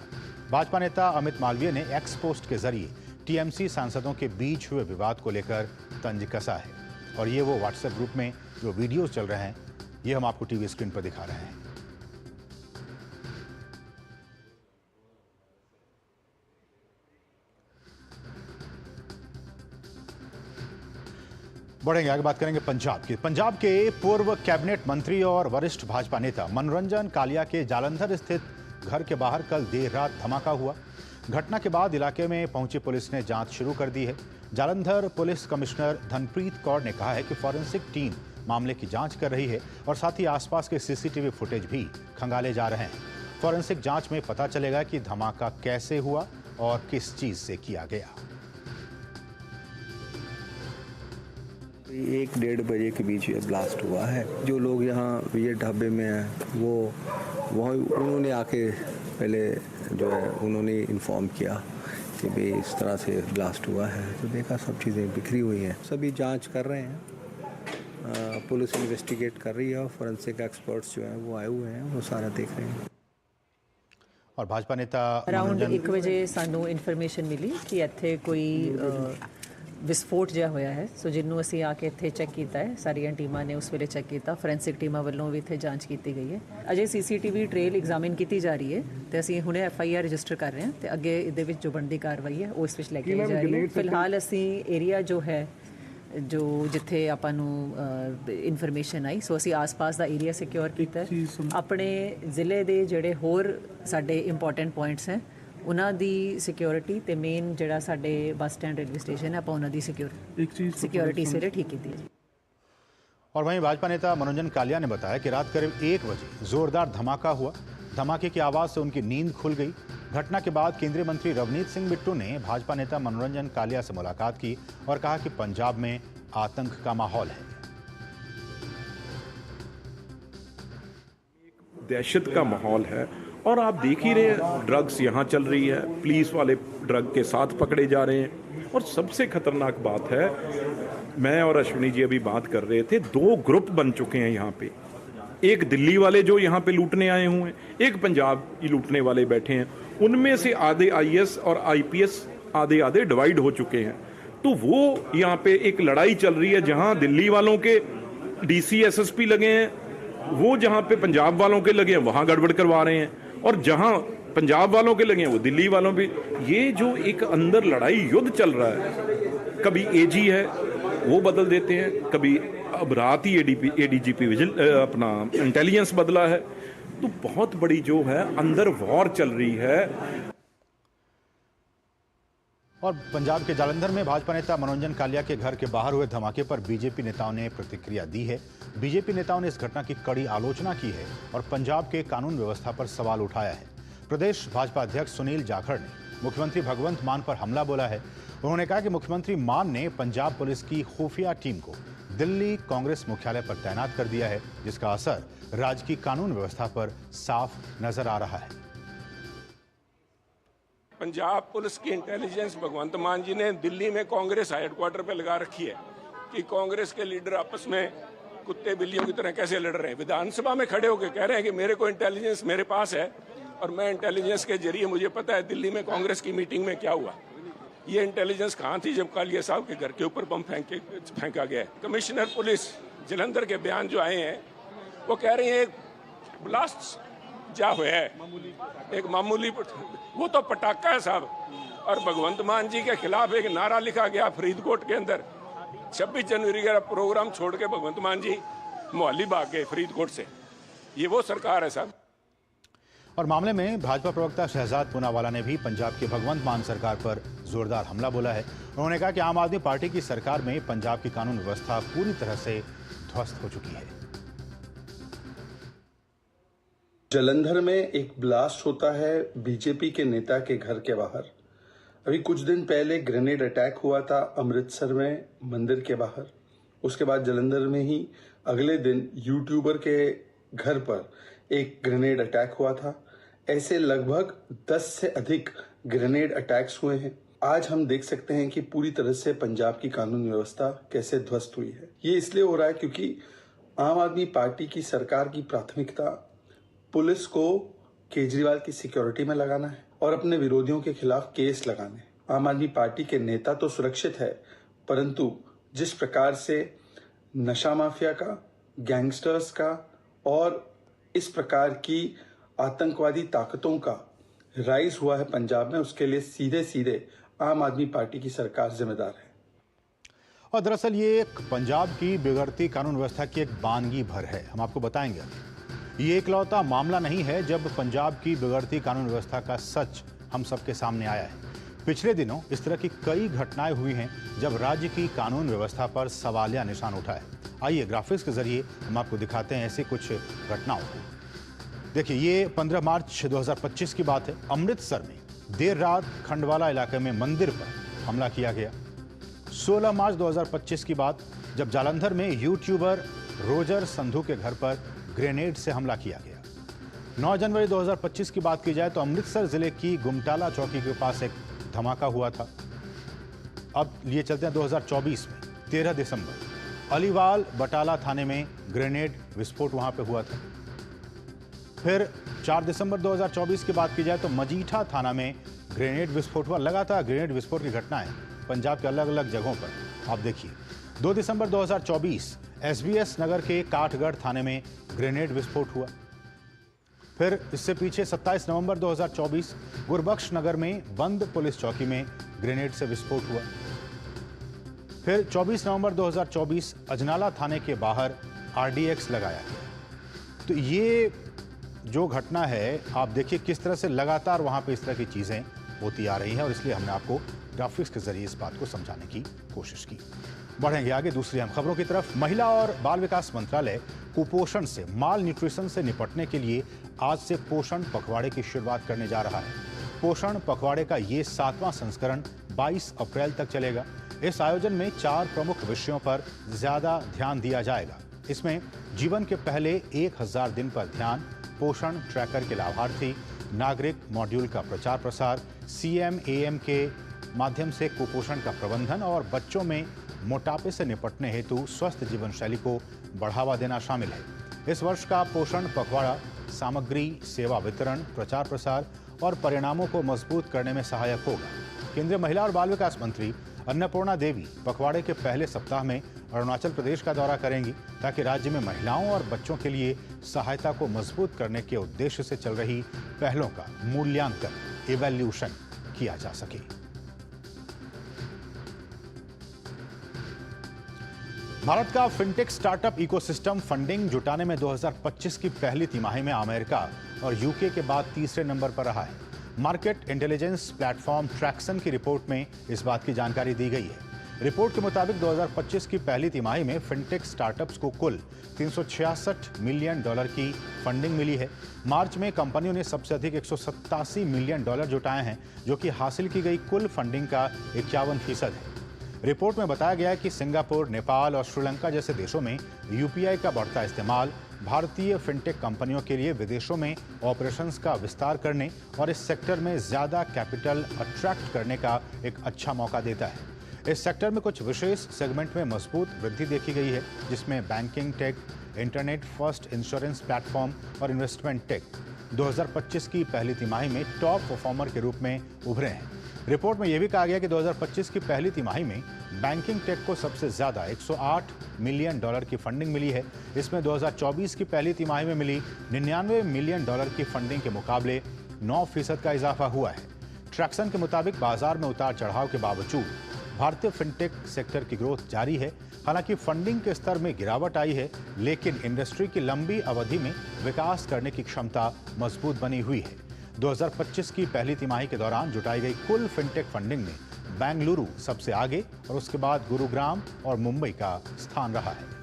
भाजपा नेता अमित मालवीय ने एक्स पोस्ट के जरिए टीएमसी सांसदों के बीच हुए विवाद को लेकर तंज कसा है और ये वो व्हाट्सएप ग्रुप में जो वीडियोस चल रहे हैं, ये हम आपको टीवी स्क्रीन पर दिखा रहे हैं। बढ़ेंगे आगे, बात करेंगे पंजाब की। पंजाब के पूर्व कैबिनेट मंत्री और वरिष्ठ भाजपा नेता मनोरंजन कालिया के जालंधर स्थित घर के बाहर कल देर रात धमाका हुआ। घटना के बाद इलाके में पहुंची पुलिस ने जांच शुरू कर दी है। जालंधर पुलिस कमिश्नर धनप्रीत कौर ने कहा है कि फॉरेंसिक टीम मामले की जांच कर रही है और साथ ही आसपास के CCTV फुटेज भी खंगाले जा रहे हैं। फॉरेंसिक जांच में पता चलेगा कि धमाका कैसे हुआ और किस चीज से किया गया। 1-1:30 बजे के बीच ये ब्लास्ट हुआ है। जो लोग यहाँ ये ढाबे में हैं वो उन्होंने आके पहले जो है उन्होंने इन्फॉर्म किया कि भाई इस तरह से ब्लास्ट हुआ है। तो देखा सब चीज़ें बिखरी हुई हैं। सभी जांच कर रहे हैं, पुलिस इन्वेस्टिगेट कर रही है और फोरेंसिक एक्सपर्ट्स जो हैं वो आए हुए हैं, वो सारा देख रहे हैं। और भाजपा नेता अराउंड 1 ਵਜੇ ਸਾਨੂੰ ਇਨਫੋਰਮੇਸ਼ਨ ਮਿਲੀ ਕਿ ਇੱਥੇ ਕੋਈ ਵਿਸਫੋਟ ਜਿਹਾ ਹੋਇਆ ਹੈ। ਸੋ ਜਿਹਨੂੰ ਅਸੀਂ ਆ ਕੇ ਇੱਥੇ ਚੈੱਕ ਕੀਤਾ ਹੈ, ਸਾਰੀਆਂ ਟੀਮਾਂ ਨੇ ਉਸ ਵੇਲੇ ਚੈੱਕ ਕੀਤਾ। ਫੋਰੈਂਸਿਕ ਟੀਮਾਂ ਵੱਲੋਂ ਵੀ ਇੱਥੇ ਜਾਂਚ ਕੀਤੀ ਗਈ ਹੈ। ਅਜੇ CCTV ਟ੍ਰੇਲ ਐਗਜ਼ਾਮਿਨ ਕੀਤੀ ਜਾ ਰਹੀ ਹੈ ਤੇ ਅਸੀਂ ਹੁਣੇ FIR ਰਜਿਸਟਰ ਕਰ ਰਹੇ ਹਾਂ ਤੇ ਅੱਗੇ ਇਹਦੇ ਵਿੱਚ ਜੋ ਬਣਦੀ ਕਾਰਵਾਈ ਹੈ ਉਹ ਇਸ ਵਿੱਚ ਲੈ ਕੇ ਜਾ ਰਹੀ ਹੈ। ਫਿਲਹਾਲ ਅਸੀਂ ਏਰੀਆ ਜੋ ਹੈ ਜੋ ਜਿੱਥੇ ਆਪਾਂ ਨੂੰ ਇਨਫੋਰਮੇਸ਼ਨ ਆਈ, ਸੋ ਅਸੀਂ ਆਸ-ਪਾਸ ਦਾ ਏਰੀਆ ਸਿਕਿਉਰ ਕੀਤਾ ਹੈ। ਆਪਣੇ ਜ਼ਿਲ੍ਹੇ ਦੇ ਜਿਹੜੇ ਹੋਰ ਸਾਡੇ ਇੰਪੋਰਟੈਂਟ ਪੁਆਇੰਟਸ ਹੈ ਉਹਨਾਂ ਦੀ ਸਿਕਿਉਰਿਟੀ ਤੇ ਮੇਨ ਜਿਹੜਾ ਸਾਡੇ ਬੱਸ ਸਟੈਂਡ रेलवे स्टेशन है, आप ਉਹਨਾਂ ਦੀ सिक्योरिटी से ठीक की थी। और वहीं भाजपा नेता मनोरंजन कालिया ने बताया कि रात करीब 1 बजे जोरदार धमाका हुआ। धमाके की आवाज से उनकी नींद खुल गई। घटना के बाद केंद्रीय मंत्री रवनीत सिंह बिट्टू ने भाजपा नेता मनोरंजन कालिया से मुलाकात की और कहा कि पंजाब में आतंक का माहौल है। दहशत का माहौल है और आप देख ही रहे हैं, ड्रग्स यहाँ चल रही है, पुलिस वाले ड्रग के साथ पकड़े जा रहे हैं। और सबसे खतरनाक बात है, मैं और अश्विनी जी अभी बात कर रहे थे, 2 ग्रुप बन चुके हैं यहाँ पे। एक दिल्ली वाले जो यहाँ पे लूटने आए हुए हैं, एक पंजाब की लूटने वाले बैठे हैं। उनमें से आधे IAS और IPS आधे डिवाइड हो चुके हैं। तो वो यहाँ पे एक लड़ाई चल रही है, जहाँ दिल्ली वालों के DC SSP लगे हैं, वो जहाँ पे पंजाब वालों के लगे हैं वहाँ गड़बड़ करवा रहे हैं, और जहां पंजाब वालों के लगे हैं वो दिल्ली वालों भी। ये जो एक अंदर लड़ाई युद्ध चल रहा है, कभी AG है वो बदल देते हैं, कभी अब रात ही ADGP अपना इंटेलिजेंस बदला है। तो बहुत बड़ी जो है अंदर वॉर चल रही है। और पंजाब के जालंधर में भाजपा नेता मनोरंजन कालिया के घर के बाहर हुए धमाके पर बीजेपी नेताओं ने प्रतिक्रिया दी है। बीजेपी नेताओं ने इस घटना की कड़ी आलोचना की है और पंजाब के कानून व्यवस्था पर सवाल उठाया है। प्रदेश भाजपा अध्यक्ष सुनील जाखड़ ने मुख्यमंत्री भगवंत मान पर हमला बोला है। उन्होंने कहा कि मुख्यमंत्री मान ने पंजाब पुलिस की खुफिया टीम को दिल्ली कांग्रेस मुख्यालय पर तैनात कर दिया है, जिसका असर राज्य की कानून व्यवस्था पर साफ नजर आ रहा है। पंजाब पुलिस की इंटेलिजेंस भगवंत मान जी ने दिल्ली में कांग्रेस हेडक्वार्टर पे लगा रखी है कि कांग्रेस के लीडर आपस में कुत्ते बिल्लियों की तरह कैसे लड़ रहे हैं। विधानसभा में खड़े होकर कह रहे हैं कि मेरे को इंटेलिजेंस मेरे पास है, और मैं इंटेलिजेंस के जरिए मुझे पता है दिल्ली में कांग्रेस की मीटिंग में क्या हुआ। ये इंटेलिजेंस कहाँ थी जब कालिया साहब के घर के ऊपर बम फेंका गया। कमिश्नर पुलिस जलंधर के बयान जो आए हैं वो कह रहे हैं एक ब्लास्ट जा हुआ है, एक मामूली, वो तो पटाखा है साहब। और भगवंत मान जी के खिलाफ एक नारा लिखा गया फरीदकोट के अंदर, 26 जनवरी का प्रोग्राम छोड़ के भगवंत मान जी मोहाली भाग गए फरीदकोट से। ये वो सरकार है साहब। और मामले में भाजपा प्रवक्ता शहजाद पूनावाला ने भी पंजाब की भगवंत मान सरकार पर जोरदार हमला बोला है। उन्होंने कहा कि आम आदमी पार्टी की सरकार में पंजाब की कानून व्यवस्था पूरी तरह से ध्वस्त हो चुकी है। जलंधर में एक ब्लास्ट होता है बीजेपी के नेता के घर के बाहर। अभी कुछ दिन पहले ग्रेनेड अटैक हुआ था अमृतसर में मंदिर के बाहर। उसके बाद जलंधर में ही अगले दिन यूट्यूबर के घर पर एक ग्रेनेड अटैक हुआ था। ऐसे लगभग 10 से अधिक ग्रेनेड अटैक्स हुए हैं। आज हम देख सकते हैं कि पूरी तरह से पंजाब की कानून व्यवस्था कैसे ध्वस्त हुई है। ये इसलिए हो रहा है क्योंकि आम आदमी पार्टी की सरकार की प्राथमिकता पुलिस को केजरीवाल की सिक्योरिटी में लगाना है और अपने विरोधियों के खिलाफ केस लगाने। आम आदमी पार्टी के नेता तो सुरक्षित है, परंतु जिस प्रकार से नशा माफिया का, गैंगस्टर्स का और इस प्रकार की आतंकवादी ताकतों का राइज हुआ है पंजाब में, उसके लिए सीधे सीधे आम आदमी पार्टी की सरकार जिम्मेदार है। और दरअसल ये एक पंजाब की बिगड़ती कानून व्यवस्था की एक बानगी भर है। हम आपको बताएंगे। ये इकलौता मामला नहीं है जब पंजाब की बिगड़ती कानून व्यवस्था का सच हम सबके सामने आया है। पिछले दिनों इस तरह की कई घटनाएं हुई हैं जब राज्य की कानून व्यवस्था पर सवालिया निशान उठा है। आइए ग्राफिक्स के जरिए हम आपको दिखाते हैं ऐसी कुछ घटनाओं को। देखिए, ये 15 मार्च 2025 की बात है। अमृतसर में देर रात खंडवाला इलाके में मंदिर पर हमला किया गया। 16 मार्च 2025 की बात, जब जालंधर में यूट्यूबर रोजर संधू के घर पर ग्रेनेड से हमला किया गया। 9 जनवरी 2025 की बात की जाए तो अमृतसर जिले की गुमटाला चौकी के पास एक धमाका हुआ था। अब लिए चलते हैं 2024 में 13 दिसंबर अलीवाल बटाला थाने में ग्रेनेड विस्फोट वहां पे हुआ था। फिर 4 दिसंबर 2024 की बात की जाए तो मजीठा थाना में ग्रेनेड विस्फोट हुआ। लगातार ग्रेनेड विस्फोट की घटनाएं पंजाब के अलग अलग जगहों पर आप देखिए। 2 दिसंबर 2024 एसबीएस नगर के काठगढ़ थाने में ग्रेनेड विस्फोट हुआ। फिर इससे पीछे 27 नवंबर 2024 गुरबख्श नगर में बंद पुलिस चौकी में ग्रेनेड से विस्फोट हुआ। फिर 24 नवंबर 2024 अजनाला थाने के बाहर आरडीएक्स लगाया गया। तो ये जो घटना है आप देखिए किस तरह से लगातार वहां पे इस तरह की चीजें होती आ रही हैं और इसलिए हमने आपको ग्राफिक्स के जरिए इस बात को समझाने की कोशिश की। बढ़ेंगे आगे दूसरी अहम खबरों की तरफ। महिला और बाल विकास मंत्रालय कुपोषण से, माल न्यूट्रिशन से निपटने के लिए आज से पोषण पखवाड़े की शुरुआत करने जा रहा है। पोषण पखवाड़े का ये 7वां संस्करण 22 अप्रैल तक चलेगा। इस आयोजन में 4 प्रमुख विषयों पर ज्यादा ध्यान दिया जाएगा। इसमें जीवन के पहले 1000 दिन पर ध्यान, पोषण ट्रैकर के लाभार्थी, नागरिक मॉड्यूल का प्रचार प्रसार, CMAM के माध्यम से कुपोषण का प्रबंधन और बच्चों में मोटापे से निपटने हेतु स्वस्थ जीवन शैली को बढ़ावा देना शामिल है। इस वर्ष का पोषण पखवाड़ा सामग्री, सेवा वितरण, प्रचार प्रसार और परिणामों को मजबूत करने में सहायक होगा। केंद्रीय महिला और बाल विकास मंत्री अन्नपूर्णा देवी पखवाड़े के पहले सप्ताह में अरुणाचल प्रदेश का दौरा करेंगी ताकि राज्य में महिलाओं और बच्चों के लिए सहायता को मजबूत करने के उद्देश्य से चल रही पहलों का मूल्यांकन, इवैल्यूएशन किया जा सके। भारत का फिनटेक स्टार्टअप इकोसिस्टम फंडिंग जुटाने में 2025 की पहली तिमाही में अमेरिका और यूके के बाद तीसरे नंबर पर रहा है। मार्केट इंटेलिजेंस प्लेटफॉर्म ट्रैक्सन की रिपोर्ट में इस बात की जानकारी दी गई है। रिपोर्ट के मुताबिक 2025 की पहली तिमाही में फिनटेक स्टार्टअप्स को कुल $366 मिलियन की फंडिंग मिली है। मार्च में कंपनियों ने सबसे अधिक $187 मिलियन जुटाए हैं, जो कि हासिल की गई कुल फंडिंग का 51% है। रिपोर्ट में बताया गया है कि सिंगापुर, नेपाल और श्रीलंका जैसे देशों में यूपीआई का बढ़ता इस्तेमाल भारतीय फिनटेक कंपनियों के लिए विदेशों में ऑपरेशंस का विस्तार करने और इस सेक्टर में ज्यादा कैपिटल अट्रैक्ट करने का एक अच्छा मौका देता है। इस सेक्टर में कुछ विशेष सेगमेंट में मजबूत वृद्धि देखी गई है, जिसमें banking tech, internet first insurance platform और इन्वेस्टमेंट टेक। 2025 की पहली तिमाही में टॉप परफॉर्मर के रूप में उभरे हैं। रिपोर्ट में यह भी कहा गया कि 2025 की पहली तिमाही में बैंकिंग टेक को सबसे ज्यादा $108 मिलियन की फंडिंग मिली है। इसमें 2024 की पहली तिमाही में मिली $99 मिलियन की फंडिंग के मुकाबले 9% का इजाफा हुआ है। ट्रैक्सन के मुताबिक बाजार में उतार चढ़ाव के बावजूद भारतीय फिनटेक सेक्टर की ग्रोथ जारी है। हालांकि फंडिंग के स्तर में गिरावट आई है, लेकिन इंडस्ट्री की लंबी अवधि में विकास करने की क्षमता मजबूत बनी हुई है। 2025 की पहली तिमाही के दौरान जुटाई गई कुल फिनटेक फंडिंग में बेंगलुरु सबसे आगे और उसके बाद गुरुग्राम और मुंबई का स्थान रहा है।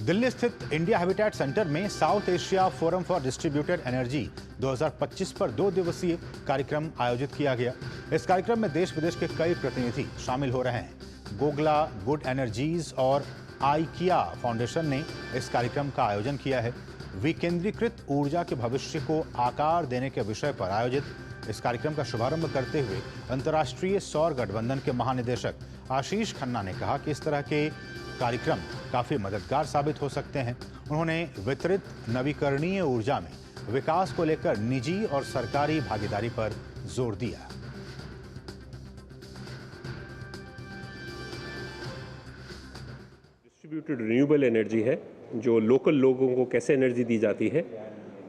दिल्ली स्थित इंडिया हैबिटेट सेंटर में south Asia forum for distributed energy 2025 पर 2 दिवसीय कार्यक्रम आयोजित किया गया। इस कार्यक्रम में देश विदेश के कई प्रतिनिधि शामिल हो रहे हैं। गोगला गुड एनर्जीज और आईकिया फाउंडेशन ने इस कार्यक्रम का आयोजन किया है। विकेंद्रीकृत ऊर्जा के भविष्य को आकार देने के विषय पर आयोजित इस कार्यक्रम का शुभारंभ करते हुए अंतर्राष्ट्रीय सौर गठबंधन के महानिदेशक आशीष खन्ना ने कहा कि इस तरह के कार्यक्रम काफी मददगार साबित हो सकते हैं। उन्होंने वितरित नवीकरणीय ऊर्जा में विकास को लेकर निजी और सरकारी भागीदारी पर जोर दिया। डिस्ट्रीब्यूटेड रिन्यूएबल एनर्जी है, जो लोकल लोगों को कैसे एनर्जी दी जाती है,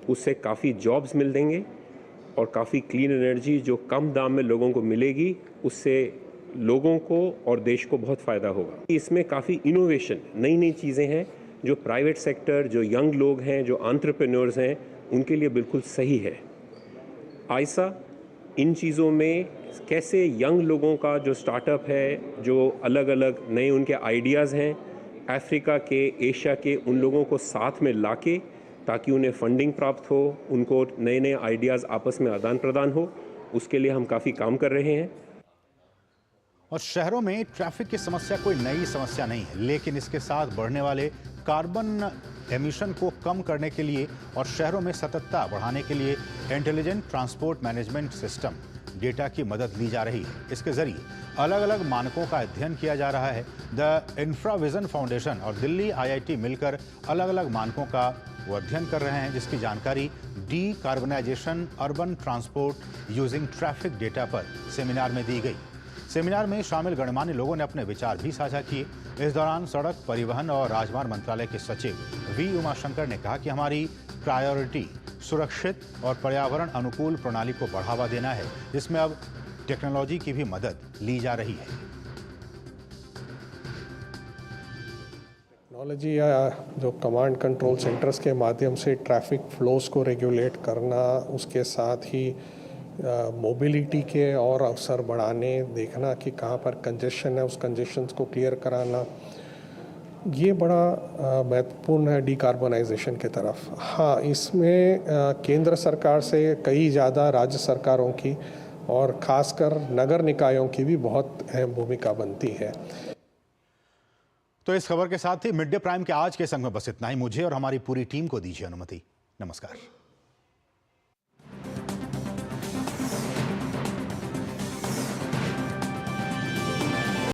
उससे काफ़ी जॉब्स मिल देंगे और काफ़ी क्लीन एनर्जी जो कम दाम में लोगों को मिलेगी, उससे लोगों को और देश को बहुत फ़ायदा होगा। इसमें काफ़ी इनोवेशन, नई नई चीज़ें हैं जो प्राइवेट सेक्टर, जो यंग लोग हैं, जो एंटरप्रेन्योर्स हैं, उनके लिए बिल्कुल सही है। ऐसा इन चीज़ों में कैसे यंग लोगों का जो स्टार्टअप है, जो अलग अलग नए उनके आइडियाज़ हैं, अफ्रीका के, एशिया के, उन लोगों को साथ में लाके ताकि उन्हें फंडिंग प्राप्त हो, उनको नए नए आइडियाज़ आपस में आदान प्रदान हो, उसके लिए हम काफ़ी काम कर रहे हैं। और शहरों में ट्रैफिक की समस्या कोई नई समस्या नहीं है, लेकिन इसके साथ बढ़ने वाले कार्बन एमिशन को कम करने के लिए और शहरों में सतर्कता बढ़ाने के लिए intelligent transport management system data की मदद ली जा रही है। इसके जरिए अलग अलग मानकों का अध्ययन किया जा रहा है। द इंफ्राविजन फाउंडेशन और दिल्ली IIT मिलकर अलग अलग मानकों का वो अध्ययन कर रहे हैं, जिसकी जानकारी decarbonisation urban transport using traffic data पर सेमिनार में दी गई। सेमिनार में शामिल गणमान्य लोगों ने अपने विचार भी साझा किए। इस दौरान सड़क परिवहन और राजमार्ग मंत्रालय के सचिव V उमाशंकर ने कहा कि हमारी प्रायोरिटी सुरक्षित और पर्यावरण अनुकूल प्रणाली को बढ़ावा देना है, जिसमें अब टेक्नोलॉजी की भी मदद ली जा रही है। टेक्नोलॉजी या जो कमांड कंट्रोल सेंटर्स के माध्यम से ट्रैफिक फ्लोस को रेगुलेट करना, उसके साथ ही मोबिलिटी के और अवसर बढ़ाने, देखना कि कहाँ पर कंजेशन है, उस कंजेशन को क्लियर कराना, ये बड़ा महत्वपूर्ण है डीकार्बनाइजेशन की तरफ। हाँ, इसमें केंद्र सरकार से कई ज़्यादा राज्य सरकारों की और खासकर नगर निकायों की भी बहुत अहम भूमिका बनती है। तो इस खबर के साथ ही मिड डे प्राइम के आज के संग में बस इतना ही। मुझे और हमारी पूरी टीम को दीजिए अनुमति। नमस्कार।